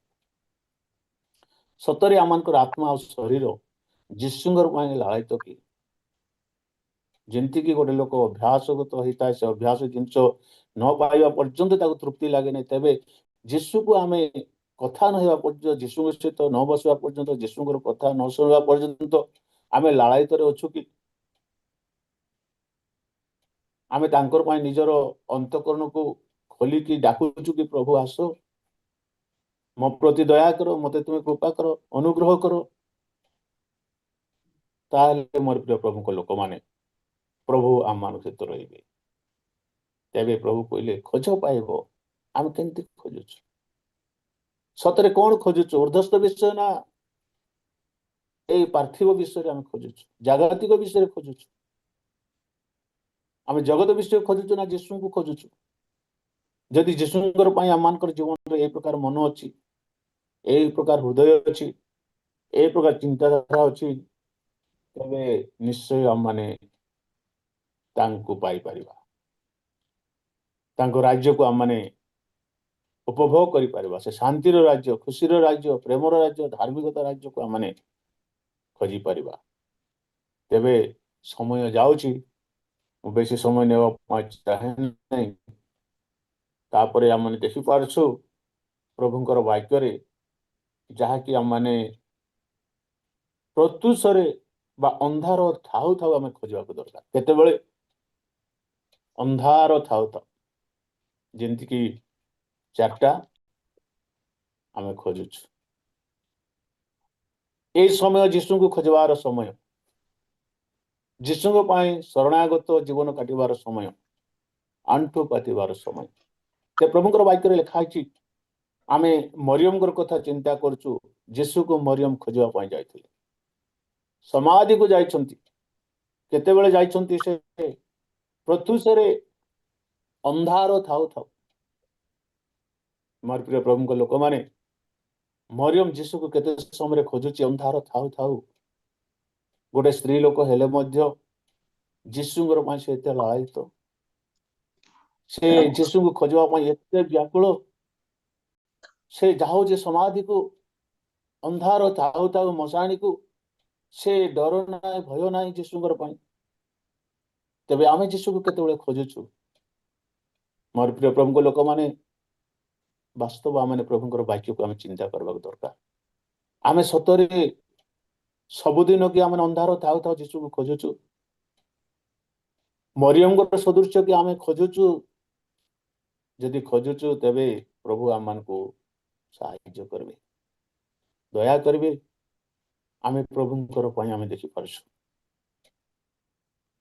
ସତରେ ଆମମାନଙ୍କର ଆତ୍ମା ଆଉ ଶରୀର ଯୀଶୁଙ୍କର ପାଇଁ ଲାଳାୟିତ କି? ଯେମିତିକି ଗୋଟେ ଲୋକ ଅଭ୍ୟାସଗତ ହେଇଥାଏ, ସେ ଅଭ୍ୟାସ ଜିନିଷ ନ ପାଇବା ପର୍ଯ୍ୟନ୍ତ ତାକୁ ତୃପ୍ତି ଲାଗେ ନାହିଁ। ତେବେ ଯୀଶୁକୁ ଆମେ କଥା ନ ହେବା ପର୍ଯ୍ୟନ୍ତ, ଯୀଶୁଙ୍କ ସହିତ ନ ବସିବା ପର୍ଯ୍ୟନ୍ତ, ଯୀଶୁଙ୍କର କଥା ନ ଶୁଣିବା ପର୍ଯ୍ୟନ୍ତ ଆମେ ଲାଳାୟିତରେ ଅଛୁ କି? ଆମେ ତାଙ୍କର ପାଇଁ ନିଜର ଅନ୍ତଃକରଣକୁ ଖୋଲିକି ଡାକୁଛୁ କି, ପ୍ରଭୁ ଆସ, ମୋ ପ୍ରତି ଦୟା କର, ମୋତେ ତୁମେ କୃପା କର, ଅନୁଗ୍ରହ କର। ତାହେଲେ ମୋର ପ୍ରିୟ ପ୍ରଭୁଙ୍କ ଲୋକମାନେ, ପ୍ରଭୁ ଆମମାନଙ୍କ ସହିତ ରହିବେ। ତେବେ ପ୍ରଭୁ କହିଲେ, ଖୋଜ ପାଇବ। ଆମେ କେମିତି ଖୋଜୁଛୁ? ସତରେ କ'ଣ ଖୋଜୁଛୁ? ଉର୍ଦ୍ଧ୍ୱସ୍ଥ ବିଷୟ ନା ଏଇ ପାର୍ଥିବ ବିଷୟରେ ଆମେ ଖୋଜୁଛୁ? ଜାଗତିକ ବିଷୟରେ ଖୋଜୁଛୁ? ଆମେ ଜଗତ ବିଷୟ ଖୋଜୁଛୁ ନା ଯୀଶୁଙ୍କୁ ଖୋଜୁଛୁ? ଯଦି ଯୀଶୁଙ୍କର ପାଇଁ ଆମମାନଙ୍କର ଜୀବନରେ এই ପ୍ରକାର ମନ ଅଛି, এই ପ୍ରକାର ହୃଦୟ ଅଛି, এই ପ୍ରକାର ଚିନ୍ତାଧାରା ଅଛି, ତେବେ ନିଶ୍ଚୟ ଆମମାନେ ତାଙ୍କୁ ପାଇପାରିବା। ତାଙ୍କ ରାଜ୍ୟକୁ ଆମମାନେ ଉପଭୋଗ କରିପାରିବା। ସେ ଶାନ୍ତିର ରାଜ୍ୟ, ଖୁସିର ରାଜ୍ୟ, ପ୍ରେମର ରାଜ୍ୟ, ଧାର୍ମିକତା ରାଜ୍ୟକୁ ଆମମାନେ ଖୋଜିପାରିବା। ତେବେ ସମୟ ଯାଉଛି, ମୁଁ ବେଶୀ ସମୟ ନେବା ପାଇଁ ଚାହେଁ ନାହିଁ। ତାପରେ ଆମେ ଦେଖିପାରୁଛୁ ପ୍ରଭୁଙ୍କର ବାକ୍ୟରେ, ଯାହାକି ଆମମାନେ ପ୍ରତ୍ୟୁଷରେ ବା ଅନ୍ଧାର ଥାଉ ଥାଉ ଆମେ ଖୋଜିବାକୁ ଦରକାର। କେତେବେଳେ? ଅନ୍ଧାର ଥାଉ ଥାଉ, ଯେମିତିକି 4ଟା ଆମେ ଖୋଜୁଛୁ। এই ସମୟ ଯୀଶୁଙ୍କୁ ଖୋଜିବାର ସମୟ, ଯୀଶୁଙ୍କ ପାଇଁ ଶରଣାଗତ ଜୀବନ କାଟିବାର ସମୟ, ଆଣ୍ଠୁ ପାତିବାର ସମୟ। ସେ ପ୍ରଭୁଙ୍କର ବାକ୍ୟରେ ଲେଖା ଅଛି, ଆମେ ମରିୟମଙ୍କର କଥା ଚିନ୍ତା କରୁଛୁ। ଯୀଶୁକୁ ମରିୟମ ଖୋଜିବା ପାଇଁ ଯାଇଥିଲେ, ସମାଧିକୁ ଯାଇଛନ୍ତି। କେତେବେଳେ ଯାଇଛନ୍ତି? ସେ ପ୍ରତ୍ୟୁଷରେ ଅନ୍ଧାର ଥାଉ ଥାଉ। ମୋର ପ୍ରିୟ ପ୍ରଭୁଙ୍କ ଲୋକମାନେ, ମରିୟମ ଯୀଶୁକୁ କେତେ ସମୟରେ ଖୋଜୁଛି? ଅନ୍ଧାର ଥାଉ ଥାଉ। ଗୋଟେ ସ୍ତ୍ରୀ ଲୋକ ହେଲେ ମଧ୍ୟ ଯୀଶୁଙ୍କର ପାଇଁ ସେ ଏତେ ଲାଳାୟିତ, ସେ ଯୀଶୁଙ୍କୁ ଖୋଜିବା ପାଇଁ ଏତେ ବ୍ୟାକୁଳ। ସେ ଯାଉଛି ସମାଧିକୁ, ଅନ୍ଧାର ଥାଉ ଥାଉ ମଶାଣିକୁ। ସେ ଡର ନାହିଁ, ଭୟ ନାହିଁ ଯୀଶୁଙ୍କର ପାଇଁ। ତେବେ ଆମେ ଯୀଶୁକୁ କେତେବେଳେ ଖୋଜୁଛୁ? ମୋର ପ୍ରିୟ ପ୍ରଭୁଙ୍କ ଲୋକମାନେ, ବାସ୍ତବ ଆମେ ପ୍ରଭୁଙ୍କର ବାକ୍ୟକୁ ଆମେ ଚିନ୍ତା କରିବାକୁ ଦରକାର। ଆମେ ସତରେ ସବୁଦିନ କି ଆମେ ଅନ୍ଧାର ଥାଉ ଥାଉ ଯୀଶୁକୁ ଖୋଜୁଛୁ? ମରିୟମଙ୍କର ସଦୃଶ୍ୟ କି ଆମେ ଖୋଜୁଛୁ? ଯଦି ଖୋଜୁଛୁ, ତେବେ ପ୍ରଭୁ ଆମମାନଙ୍କୁ ସାହାଯ୍ୟ କରିବେ, ଦୟା କରିବେ। ଆମେ ପ୍ରଭୁଙ୍କର ପାଇଁ ଆମେ ଦେଖିପାରୁଛୁ।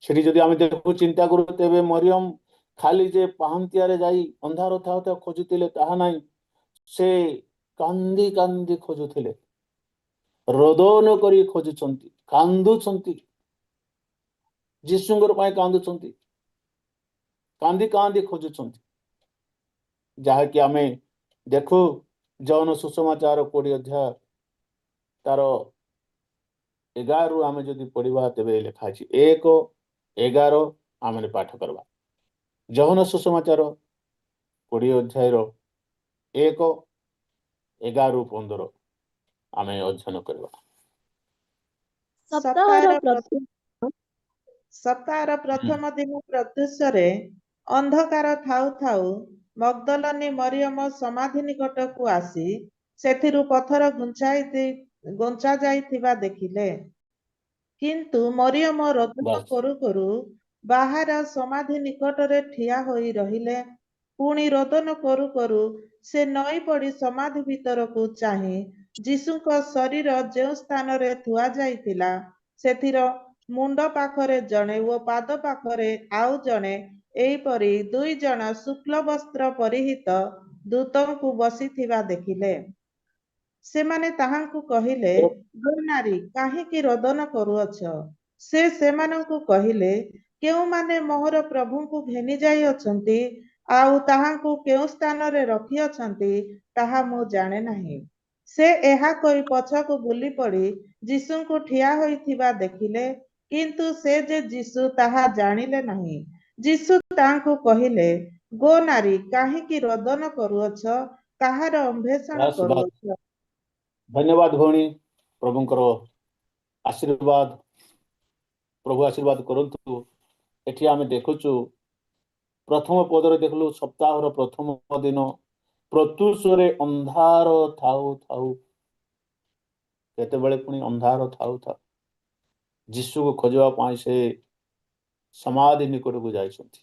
ସେଠି ଯଦି ଆମେ ଦେଖୁ, ଚିନ୍ତା କରୁ, ତେବେ ମରିୟମ ଖାଲି ଯେ ପାହାନ୍ତିଆରେ ଯାଇ ଅନ୍ଧାର ଥାଉ ଥାଉ ଖୋଜୁଥିଲେ ତାହା ନାହିଁ, ସେ କାନ୍ଦି କାନ୍ଦି ଖୋଜୁଥିଲେ। ରୋଦନ କରି ଖୋଜୁଛନ୍ତି, କାନ୍ଦୁଛନ୍ତି, ଯୀଶୁଙ୍କର ପାଇଁ କାନ୍ଦୁଛନ୍ତି, କାନ୍ଦି କାନ୍ଦି ଖୋଜୁଛନ୍ତି, ଯାହାକି ଆମେ ଦେଖୁ ଯୌନ ସୁସମାଚାର 20 ଅଧ୍ୟାୟ ତାର 11 ଆମେ ଯଦି ପଢିବା ତେବେ ଲେଖା ଅଛି 1:11 ଆମେ ପାଠ କରିବା। ଯୌନ ସୁସମାଚାର 20 ଅଧ୍ୟାୟର 1:11-15 ଆମେ ଅଧ୍ୟୟନ କରିବା। ସପ୍ତାହର ପ୍ରଥମ ଦିନ ପ୍ରତ୍ୟୁଷରେ ଅନ୍ଧକାର ଥାଉ ଥାଉ ମଗ୍ଦଲନୀ ମରିୟମ ସମାଧି ନିକଟକୁ ଆସି ସେଥିରୁ ପଥର ଗୁଞ୍ଚା ଯାଇଥିବା ଦେଖିଲେ। କିନ୍ତୁ ମରିୟମ ରୋଦନ ବାସ୍। କରୁ କରୁ ବାହାର ସମାଧି ନିକଟରେ ଠିଆ ହୋଇ ରହିଲେ। ପୁଣି ରୋଦନ କରୁ କରୁ ସେ ନଇଁ ପଡ଼ି ସମାଧି ଭିତରକୁ ଚାହିଁ ଯୀଶୁଙ୍କ ଶରୀର ଯେଉଁ ସ୍ଥାନରେ ଥୁଆ ଯାଇଥିଲା ସେଥିର ମୁଣ୍ଡ ପାଖରେ ଜଣେ ଓ ପାଦ ପାଖରେ ଆଉ ଜଣେ ଏହିପରି 2 ଜଣ ଶୁକ୍ଳ ବସ୍ତ୍ର ପରିହିତ ଦୂତଙ୍କୁ ବସିଥିବା ଦେଖିଲେ। ସେମାନେ ତାହାଙ୍କୁ କହିଲେ, ଗୋ ନାରୀ, କାହିଁକି ରୋଦନ କରୁଅଛ? ସେ ସେମାନଙ୍କୁ କହିଲେ, କେଉଁମାନେ ମୋହର ପ୍ରଭୁଙ୍କୁ ଘେନି ଯାଇଅଛନ୍ତି ଆଉ ତାହାଙ୍କୁ କେଉଁ ସ୍ଥାନରେ ରଖିଅଛନ୍ତି ତାହା ମୁଁ ଜାଣେ ନାହିଁ। ସେ ଏହା କହି ପଛକୁ ବୁଲି ପଡ଼ି ଯୀଶୁଙ୍କୁ ଠିଆ ହୋଇଥିବା ଦେଖିଲେ, କିନ୍ତୁ ସେ ଯେ ଯୀଶୁ ତାହା ଜାଣିଲେ ନାହିଁ। ଯୀଶୁ ତାଙ୍କୁ କହିଲେ, ଗୋ ନାରୀ, କାହିଁକି ରୋଦନ କରୁଅଛ? କାହାର ଅନ୍ୱେଷଣ ବାସ୍ ବାସ୍। କରୁଅଛ? ଧନ୍ୟବାଦ ଭଉଣୀ, ପ୍ରଭୁଙ୍କର ଆଶୀର୍ବାଦ, ପ୍ରଭୁ ଆଶୀର୍ବାଦ କରନ୍ତୁ। ଏଠି ଆମେ ଦେଖୁଛୁ ପ୍ରଥମ ପଦରେ ଦେଖିଲୁ ସପ୍ତାହର ପ୍ରଥମ ଦିନ ପ୍ରତ୍ୟୁଷରେ ଅନ୍ଧାର ଥାଉ ଥାଉ, କେତେବେଳେ ପୁଣି ଅନ୍ଧାର ଥାଉ ଥାଉ ଯୀଶୁକୁ ଖୋଜିବା ପାଇଁ ସେ ସମାଧି ନିକଟକୁ ଯାଇଛନ୍ତି।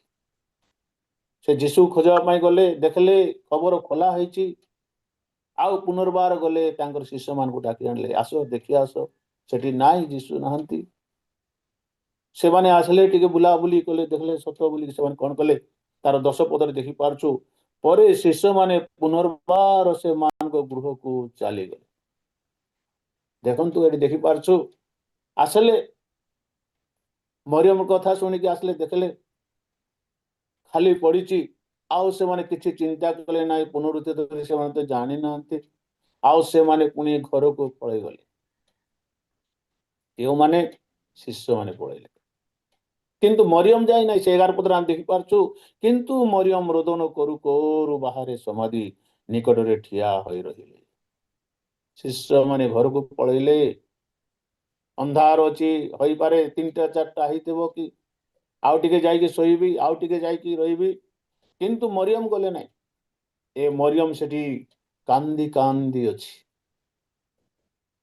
ସେ ଯୀଶୁକୁ ଖୋଜିବା ପାଇଁ ଗଲେ, ଦେଖିଲେ କବର ଖୋଲା ହେଇଛି। ଆଉ ପୁନର୍ବାର ଗଲେ ତାଙ୍କର ଶିଷ୍ୟମାନଙ୍କୁ ଡାକି ଆଣିଲେ, ଆସ ଦେଖି ଆସ, ସେଠି ନାହିଁ, ଯୀଶୁ ନାହାନ୍ତି। ସେମାନେ ଆସିଲେ, ଟିକେ ବୁଲାବୁଲି କଲେ, ଦେଖିଲେ ସତ ବୋଲି। ସେମାନେ କଣ କଲେ ତାର 10 ପଦରେ ଦେଖିପାରୁଛୁ, ପରେ ଶିଷ୍ୟମାନେ ପୁନର୍ବାର ସେମାନଙ୍କ ଗୃହକୁ ଚାଲିଗଲେ। ଦେଖନ୍ତୁ ଏଠି ଦେଖିପାରୁଛୁ, ଆସିଲେ ମରିୟମ କଥା ଶୁଣିକି ଆସିଲେ, ଦେଖିଲେ ଖାଲି ପଡ଼ିଛି। ଆଉ ସେମାନେ କିଛି ଚିନ୍ତା କଲେ ନାହିଁ, ପୁନରୁତ୍ଥିତ ସେମାନେ ତ ଜାଣିନାହାନ୍ତି। ଆଉ ସେମାନେ ପୁଣି ଘରକୁ ପଳେଇଗଲେ। କେଉଁମାନେ? ଶିଷ୍ୟମାନେ ପଳେଇଲେ, କିନ୍ତୁ ମରିୟମ ଯାଇ ନାହିଁ। ସେ 11 ପଦରେ ଆମେ ଦେଖିପାରୁଛୁ, କିନ୍ତୁ ମରିୟମ ରୋଦନ କରୁ କରୁ ବାହାରେ ସମାଧି ନିକଟରେ ଠିଆ ହୋଇ ରହିଲେ। ଶିଷ୍ୟମାନେ ଘରକୁ ପଳେଇଲେ। ଅନ୍ଧାର ଅଛି, ହୋଇପାରେ 3ଟା 4ଟା ହେଇଥିବ, କି ଆଉ ଟିକେ ଯାଇକି ଶୋଇବି, ଆଉ ଟିକେ ଯାଇକି ରହିବି, କିନ୍ତୁ ମରିୟମ ଗଲେ ନାହିଁ। ଏ ମରିୟମ ସେଠି କାନ୍ଦି କାନ୍ଦି ଅଛି,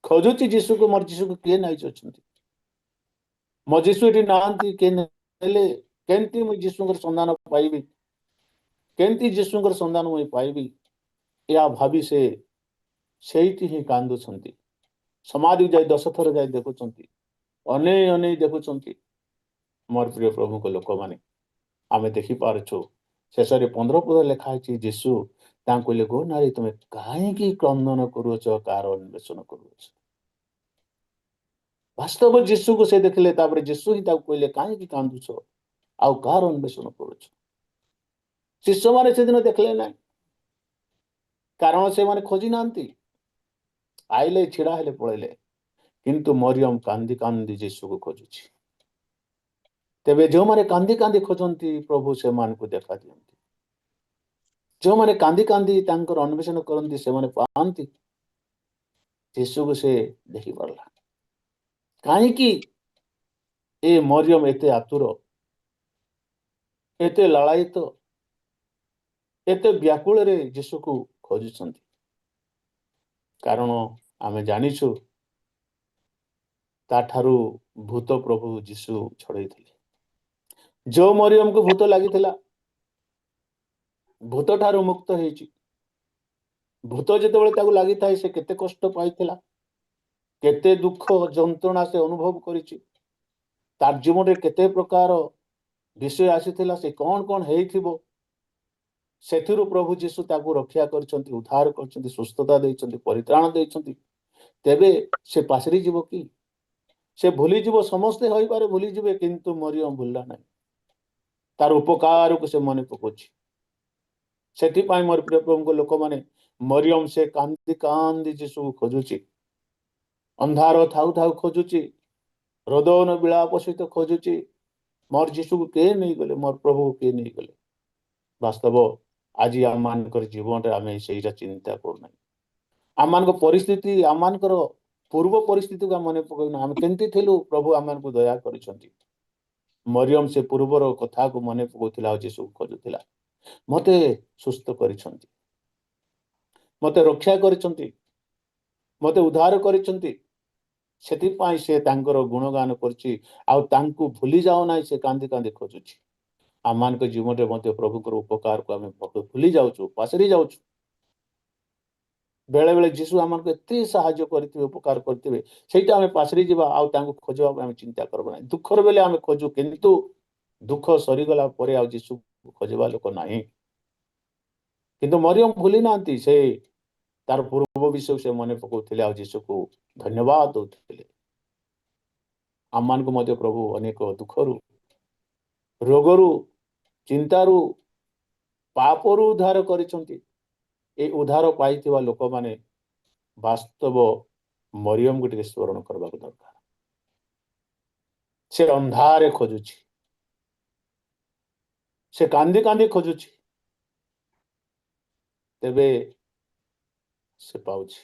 ଖୋଜୁଛି ଯୀଶୁକୁ। ମୋର ଯୀଶୁକୁ କିଏ ନାଇଁ ଅଛନ୍ତି? ମୋ ଯୀଶୁ ଏଠି ନାହାନ୍ତି, କିଏ ନେଲେ? କେମିତି ମୁଁ ଯୀଶୁଙ୍କର ସନ୍ଧାନ ପାଇବି? କେମିତି ଯୀଶୁଙ୍କର ସନ୍ଧାନ ମୁଁ ପାଇବି? ଏହା ଭାବି ସେ ସେଇଠି ହିଁ କାନ୍ଦୁଛନ୍ତି। ସମାଧି ଯାଇ 10 ଥର ଯାଇ ଦେଖୁଛନ୍ତି, ଅନେଇ ଅନେଇ ଦେଖୁଛନ୍ତି। ମୋର ପ୍ରିୟ ପ୍ରଭୁଙ୍କ ଲୋକମାନେ, ଆମେ ଦେଖିପାରୁଛୁ ଶେଷରେ 15 ପଦ ଲେଖା ହେଇଛି, ଯୀଶୁ ତାଙ୍କୁ କହିଲେ, ଗୋ ନାରୀ, ତୁମେ କାହିଁକି କ୍ରନ୍ଦନ କରୁଅଛ? କାହାର ଅନ୍ୱେଷଣ କରୁଅଛ? ବାସ୍ତବ ଯୀଶୁକୁ ସେ ଦେଖିଲେ। ତାପରେ ଯୀଶୁ ହିଁ ତାକୁ କହିଲେ, କାହିଁକି କାନ୍ଦୁଛ ଆଉ କାହାର ଅନ୍ୱେଷଣ କରୁଛ? ଶିଷ୍ୟମାନେ ସେଦିନ ଦେଖିଲେ ନାହିଁ, କାରଣ ସେମାନେ ଖୋଜି ନାହାନ୍ତି। ଆଇଲେ, ଛିଡା ହେଲେ, ପଳେଇଲେ। କିନ୍ତୁ ମରିୟମ କାନ୍ଦି କାନ୍ଦି ଯୀଶୁକୁ ଖୋଜୁଛି। ତେବେ ଯେଉଁମାନେ କାନ୍ଦି କାନ୍ଦି ଖୋଜନ୍ତି, ପ୍ରଭୁ ସେମାନଙ୍କୁ ଦେଖା ଦିଅନ୍ତି। ଯେଉଁମାନେ କାନ୍ଦି କାନ୍ଦି ତାଙ୍କର ଅନ୍ୱେଷଣ କରନ୍ତି, ସେମାନେ ପାଆନ୍ତି। ଯୀଶୁକୁ ସେ ଦେଖିପାରିଲା। କାହିଁକି ଏ ମରିୟମ ଏତେ ଆତୁର, ଏତେ ଲାଳାୟିତ, ଏତେ ବ୍ୟାକୁଳରେ ଯୀଶୁକୁ ଖୋଜୁଛନ୍ତି? କାରଣ ଆମେ ଜାଣିଛୁ, ତାଠାରୁ ଭୂତ ପ୍ରଭୁ ଯୀଶୁ ଛଡେଇଥିଲେ। ଯୋଉ ମରିୟମକୁ ଭୂତ ଲାଗିଥିଲା, ଭୂତ ଠାରୁ ମୁକ୍ତ ହେଇଛି। ଭୂତ ଯେତେବେଳେ ତାକୁ ଲାଗିଥାଏ, ସେ କେତେ କଷ୍ଟ ପାଇଥିଲା, କେତେ ଦୁଃଖ ଯନ୍ତ୍ରଣା ସେ ଅନୁଭବ କରିଛି। ତାର ଜୀବନରେ କେତେ ପ୍ରକାର ବିଷୟ ଆସିଥିଲା, ସେ କଣ କଣ ହେଇଥିବ। ସେଥିରୁ ପ୍ରଭୁ ଯୀଶୁ ତାକୁ ରକ୍ଷା କରିଛନ୍ତି, ଉଦ୍ଧାର କରିଛନ୍ତି, ସୁସ୍ଥତା ଦେଇଛନ୍ତି, ପରିତ୍ରାଣ ଦେଇଛନ୍ତି। ତେବେ ସେ ପାଶରି ଯିବ କି? ସେ ଭୁଲିଯିବ, ସମସ୍ତେ ହୋଇପାରେ ଭୁଲିଯିବେ, କିନ୍ତୁ ମରିୟମ ଭୁଲିଲା ନାହିଁ। ତାର ଉପକାରକୁ ସେ ମନେ ପକାଉଛି। ସେଥିପାଇଁ ମୋର ପ୍ରିୟ ପ୍ରଭୁଙ୍କ ଲୋକମାନେ, ମରିୟମ ସେ କାନ୍ଦି କାନ୍ଦି ଯୀଶୁକୁ ଖୋଜୁଛି। ଅନ୍ଧାର ଥାଉ ଥାଉ ଖୋଜୁଛି, ରୋଦନ ବିଳାପ ସହିତ ଖୋଜୁଛି, ମୋର ଯୀଶୁକୁ କିଏ ନେଇଗଲେ, ମୋର ପ୍ରଭୁକୁ କିଏ ନେଇଗଲେ। ବାସ୍ତବ ଆଜି ଆମମାନଙ୍କର ଜୀବନରେ ଆମେ ସେଇଟା ଚିନ୍ତା କରୁନାହିଁ। ଆମମାନଙ୍କ ପରିସ୍ଥିତି, ଆମମାନଙ୍କର ପୂର୍ବ ପରିସ୍ଥିତିକୁ ଆମେ ମନେ ପକାଉନା। ଆମେ କେମିତି ଥିଲୁ, ପ୍ରଭୁ ଆମମାନଙ୍କୁ ଦୟା କରିଛନ୍ତି। ମରିୟମ ସେ ପୂର୍ବର କଥାକୁ ମନେ ପକାଉଥିଲା ଆଉ ଯୀଶୁକୁ ଖୋଜୁଥିଲା। ମତେ ସୁସ୍ଥ କରିଛନ୍ତି, ମତେ ରକ୍ଷା କରିଛନ୍ତି, ମତେ ଉଦ୍ଧାର କରିଛନ୍ତି। ସେଥିପାଇଁ ସେ ତାଙ୍କର ଗୁଣଗାନ କରୁଛି, ଆଉ ତାଙ୍କୁ ଭୁଲି ଯାଉ ନାହିଁ। ସେ କାନ୍ଦି କାନ୍ଦି ଖୋଜୁଛି। ଆମମାନଙ୍କ ଜୀବନରେ ମଧ୍ୟ ପ୍ରଭୁଙ୍କର ଉପକାରକୁ ଆମେ ଭୁଲି ଯାଉଛୁ, ପାଶରି ଯାଉଛୁ। ବେଳେ ବେଳେ ଯୀଶୁ ଆମମାନଙ୍କୁ ଏତେ ସାହାଯ୍ୟ କରିଥିବେ, ଉପକାର କରିଥିବେ, ସେଇଟା ଆମେ ପାଶରି ଯିବା, ଆଉ ତାଙ୍କୁ ଖୋଜିବା ପାଇଁ ଆମେ ଚିନ୍ତା କରିବ ନାହିଁ। ଦୁଃଖର ବେଳେ ଆମେ ଖୋଜୁ, କିନ୍ତୁ ଦୁଃଖ ସରିଗଲା ପରେ ଆଉ ଯୀଶୁ ଖୋଜିବା ଲୋକ ନାହିଁ। କିନ୍ତୁ ମରିୟମ ଭୁଲି ନାହାନ୍ତି। ସେ ତାର ପୂର୍ବ ବିଷୟ ସେ ମନେ ପକାଉଥିଲେ, ଆଉ ଯୀଶୁକୁ ଧନ୍ୟବାଦ ଦଉଥିଲେ। ଆମମାନଙ୍କୁ ମଧ୍ୟ ପ୍ରଭୁ ଅନେକ ଦୁଃଖରୁ, ରୋଗରୁ, ଚିନ୍ତାରୁ, ପାପରୁ ଉଦ୍ଧାର କରିଛନ୍ତି। এই ଉଦ୍ଧାର ପାଇଥିବା ଲୋକମାନେ ବାସ୍ତବ ମରିୟମକୁ ଟିକେ ସ୍ମରଣ କରିବାକୁ ଦରକାର। ସେ ଅନ୍ଧାରେ ଖୋଜୁଛି, ସେ କାନ୍ଦି କାନ୍ଦି ଖୋଜୁଛି, ତେବେ ସେ ପାଉଛି।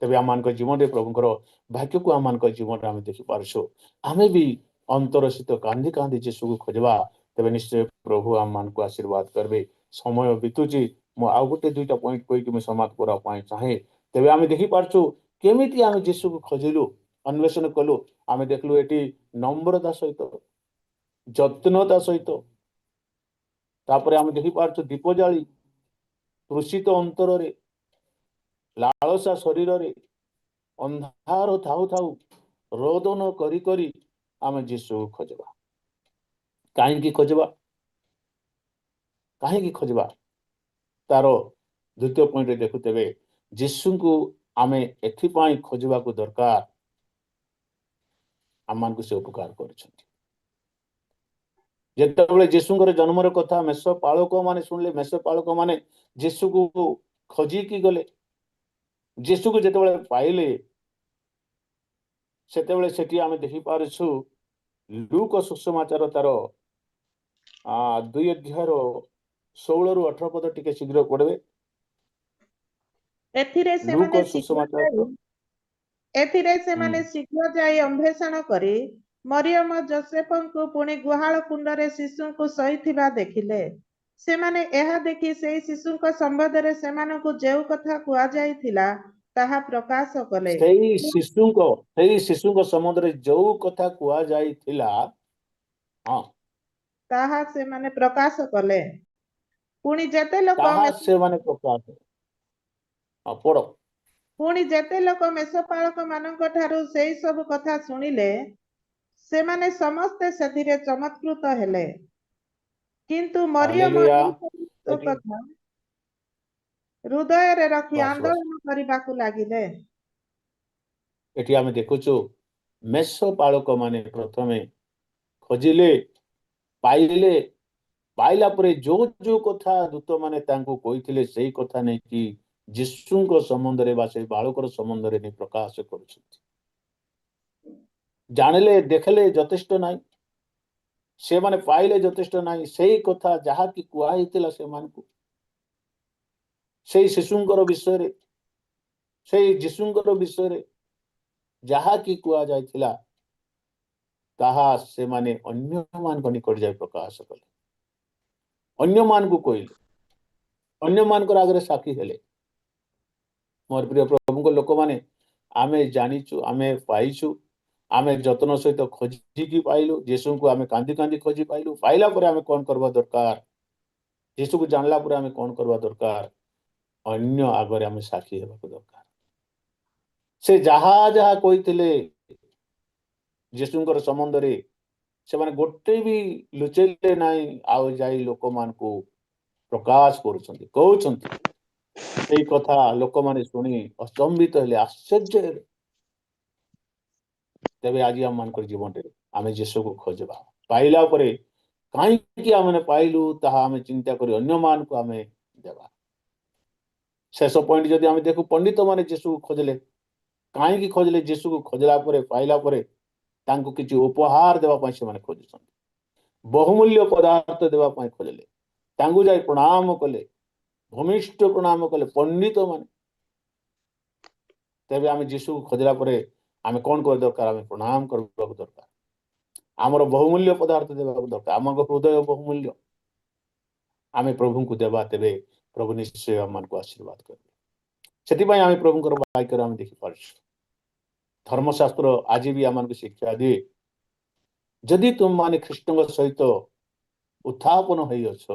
ତେବେ ଆମମାନଙ୍କ ଜୀବନରେ ପ୍ରଭୁଙ୍କର ଭାଗ୍ୟକୁ ଆମମାନଙ୍କ ଜୀବନରେ ଆମେ ଦେଖିପାରୁଛୁ। ଆମେ ବି ଅନ୍ତର ସହିତ କାନ୍ଦି କାନ୍ଦି ଯୀଶୁକୁ ଖୋଜିବା, ତେବେ ନିଶ୍ଚୟ ପ୍ରଭୁ ଆମମାନଙ୍କୁ ଆଶୀର୍ବାଦ କରିବେ। ସମୟ ବିତୁଛି, ମୁଁ ଆଉ ଗୋଟେ ଦୁଇଟା ପଏଣ୍ଟ କହିକି ମୁଁ ସମାପ୍ତ କରିବା ପାଇଁ ଚାହେଁ। ତେବେ ଆମେ ଦେଖିପାରୁଛୁ କେମିତି ଆମେ ଯୀଶୁକୁ ଖୋଜିଲୁ, ଅନ୍ୱେଷଣ କଲୁ। ଆମେ ଦେଖିଲୁ ଏଠି ନମ୍ରତା ସହିତ, ଯତ୍ନତା ସହିତ। ତାପରେ ଆମେ ଦେଖିପାରୁଛୁ ଦୀପ ଜାଳି, ତୃଷିତ ଅନ୍ତରରେ, ଲାଳସା ଶରୀରରେ, ଅନ୍ଧାର ଥାଉ ଥାଉ ରୋଦନ କରି କରି ଆମେ ଯୀଶୁକୁ ଖୋଜିବା। କାହିଁକି ଖୋଜିବା? କାହିଁକି ଖୋଜିବା? ତାର ଦ୍ୱିତୀୟ ପଏଣ୍ଟରେ ଦେଖୁଥିବେ, ଯୀଶୁଙ୍କୁ ଆମେ ଏଥିପାଇଁ ଖୋଜିବାକୁ ଦରକାର, ଆମମାନଙ୍କୁ ସେ ଉପକାର କରିଛନ୍ତି। ଯେତେବେଳେ ଯୀଶୁଙ୍କର ଜନ୍ମର କଥା ମେଷ ପାଳକ ମାନେ ଶୁଣିଲେ, ମେଷ ପାଳକ ମାନେ ଯୀଶୁକୁ ଖୋଜିକି ଗଲେ। ଯୀଶୁକୁ ଯେତେବେଳେ ପାଇଲେ, ସେତେବେଳେ ସେଠି ଆମେ ଦେଖିପାରୁଛୁ ଲୁକ ସୁସମାଚାର ତାର 2 ଅଧ୍ୟାୟର 16 ରୁ 18 ପଦ ଟିକେ ଶୀଘ୍ର ପଢିବେ। ଏଥିରେ ଲୁକ ସେମାନେ ସୁସମାଚାର ଶୀଘ୍ର ଯାଇ ଅନ୍ୱେଷଣ କରି ମରିୟମ ଯୋସେଫଙ୍କୁ ପୁଣି ଗୁହାଳ କୁଣ୍ଡରେ ଶିଶୁଙ୍କୁ ଶୋଇଥିବା ଦେଖିଲେ। ସେମାନେ ଏହା ଦେଖି ସେହି ଶିଶୁଙ୍କ ସମ୍ବନ୍ଧରେ ସେମାନଙ୍କୁ ଯେଉଁ କଥା କୁହାଯାଇଥିଲା ତାହା ପ୍ରକାଶ କଲେ। ସେଇ ଶିଶୁଙ୍କ ସମ୍ବନ୍ଧରେ ଯୋଉ କଥା କୁହାଯାଇଥିଲା, ତାହା ସେମାନେ ପ୍ରକାଶ କଲେ। ପୁଣି ଯେତେ ଲୋକ ତାହା ସେମାନେ ପ୍ରକାଶ ପଢ। ପୁଣି ଯେତେ ଲୋକ ମେଷପାଳକ ମାନଙ୍କ ଠାରୁ ସେଇ ସବୁ କଥା ଶୁଣିଲେ, ସେମାନେ ସମସ୍ତେ ସେଥିରେ ଚମତ୍କୃତ ହେଲେ। କିନ୍ତୁ ମରିୟମ ହାଲେଲୁୟା। ଏଇ ସବୁ କଥା ହୃଦୟରେ ରଖି ବାସ୍ ବାସ୍। ଆନ୍ଦୋଳନ କରିବାକୁ ଲାଗିଲେ। ଏଠି ଆମେ ଦେଖୁଛୁ ମେଷ ପାଳକ ମାନେ ପ୍ରଥମେ ଖୋଜିଲେ, ପାଇଲେ। ପାଇଲା ପରେ ଯୋଉ ଯୋଉ କଥା ଦୂତ ମାନେ ତାଙ୍କୁ କହିଥିଲେ, ସେଇ କଥା ନେଇକି ଯୀଶୁଙ୍କ ସମ୍ବନ୍ଧରେ ବା ସେଇ ବାଳକର ସମ୍ବନ୍ଧରେ ନେଇ ପ୍ରକାଶ କରୁଛନ୍ତି। ଜାଣିଲେ, ଦେଖିଲେ ଯଥେଷ୍ଟ ନାହିଁ, ସେମାନେ ପାଇଲେ ଯଥେଷ୍ଟ ନାହିଁ। ସେଇ କଥା ଯାହାକି କୁହାଯାଇଥିଲା ସେମାନଙ୍କୁ, ସେଇ ଶିଶୁଙ୍କର ବିଷୟରେ, ସେଇ ଯୀଶୁଙ୍କର ବିଷୟରେ ଯାହାକି କୁହାଯାଇଥିଲା, ତାହା ସେମାନେ ଅନ୍ୟମାନଙ୍କ ନିକଟ ଯାଇ ପ୍ରକାଶ କଲେ, ଅନ୍ୟମାନଙ୍କୁ କହିଲେ, ଅନ୍ୟମାନଙ୍କର ଆଗରେ ସାକ୍ଷୀ ହେଲେ। ମୋର ପ୍ରିୟ ପ୍ରଭୁଙ୍କ ଲୋକମାନେ, ଆମେ ଜାଣିଛୁ, ଆମେ ପାଇଛୁ, ଆମେ ଯତ୍ନ ସହିତ ଖୋଜିକି ପାଇଲୁ। ଯୀଶୁଙ୍କୁ ଆମେ କାନ୍ଦି କାନ୍ଦି ଖୋଜି ପାଇଲୁ। ପାଇଲା ପରେ ଆମେ କଣ କରିବା ଦରକାର? ଯୀଶୁକୁ ଜାଣିଲା ପରେ ଆମେ କଣ କରିବା ଦରକାର? ଅନ୍ୟ ଆଗରେ ଆମେ ସାକ୍ଷୀ ହେବାକୁ ଦରକାର। ସେ ଯାହା ଯାହା କହିଥିଲେ ଯୀଶୁଙ୍କର ସମ୍ବନ୍ଧରେ, ସେମାନେ ଗୋଟେ ବି ଲୁଚେଇଲେ ନାହିଁ, ଆଉ ଯାଇ ଲୋକମାନଙ୍କୁ ପ୍ରକାଶ କରୁଛନ୍ତି, କହୁଛନ୍ତି। ସେଇ କଥା ଲୋକମାନେ ଶୁଣି ଅଚମ୍ବିତ ହେଲେ, ଆଶ୍ଚର୍ଯ୍ୟ ହେଲେ। तेबे आज आम मान जीवन रे आमे यीशु को खोजबा पाइला परे कहीं आम पाइलु ताहा आमे चिंता करी अन्य मान को आमे देबा शेष पॉइंट जदि आमे देखु पंडित माने यीशु को खोजले कहीं खोजले यीशु को खोजला परे पाइला परे तांको किछि उपहार देबा पई से माने खोजछन बहुमूल्य पदार्थ देबा पई खोजले तांगु जाय प्रणाम कले भूमिष्ठ प्रणाम कले पंडित माने तेबे आमे यीशु को खोजला परे आमे कोन कर दरकार आमे प्रणाम करबा दरकार आमर बहुमूल्य पदार्थ देबा दरकार आम हृदय बहुमूल्य आमे प्रभु को देबा तेबे प्रभु निश्चय आम को आशीर्वाद करबे सेति आम प्रभु वाक्य आम देखी पार्छ धर्मशास्त्र आज भी आम को शिक्षा दिए जदि तुम माने ख्रीष्ट सहित उत्थापन होई अछ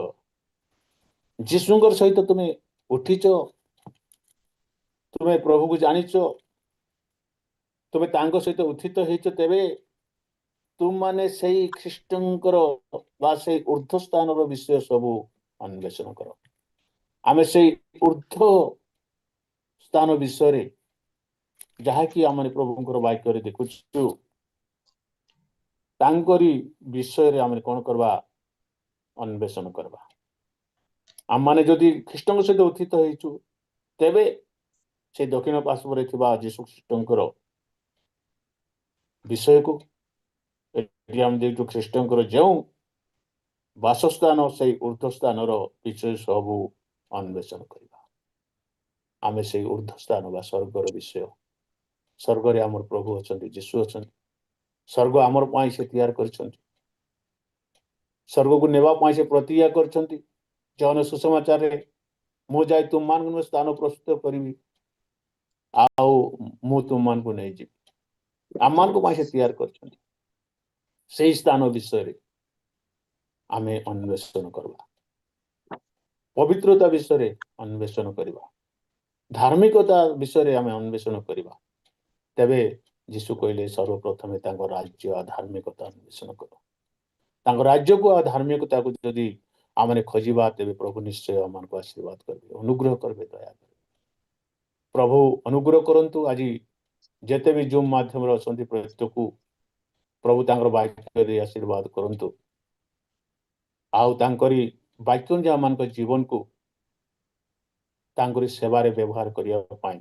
जीशुंकर सहित तुम्हें उठीच तुम्हें प्रभु को जानिच तुम्हें तांको सहित उत्थित होइच तेबे तुम माने सही ख्रीष्टंकर बा सही ऊर्ध्व स्थान विषय सब अन्वेषण कर आमे सही ऊर्ध्व स्थान विषय जहाँकि आम प्रभुंकर वाक्य देखुचु तांकरी विषय रे आम कौन करवा अन्वेषण करवा आम माने जदि ख्रीष्ट सहित उत्थित होइचु तेबे से दक्षिण पार्श्व थिबा यीशु ख्रीष्टंकर विषय को हम देखु ख्रीष्टंकर जो वासस्थान से ऊर्ध्व स्थान विषय सब अन्वेषण करवा आमे से ऊर्ध्व स्थान बा स्वर्गर विषय स्वर्ग रे आमर प्रभु अछंती यीशु अछंती स्वर्ग आमर पाई से तैयार करछंती स्वर्ग को नेबा पाई से प्रतिज्ञा करछंती जौन सुसमाचार रे मु जाय तुम मान को स्थान प्रस्तुत करिवि आउ मु तुम मान को नै जी आम मान को पाई से तैयार करछंती सेही स्थान विषय रे आमे अन्वेषण करबा पवित्रता विषय रे अन्वेषण करबा धार्मिकता विषय रे आमे अन्वेषण करबा तेबे यीशु कहले सर्वप्रथम राज्य धार्मिकता अन्वेषण कर राज्य को धार्मिकता को जदि आमने खोजा तेबे प्रभु निश्चय आम को आशीर्वाद करेंगे अनुग्रह करेंगे दया करेंगे प्रभु अनुग्रह करंतु आज जेते भी जूम माध्यम अच्छा प्रत्येक प्रभु तांकर वाक्य आशीर्वाद करंतु आउ तांकरी वाक्य आम जीवन को तांकरी सेवारे व्यवहार करने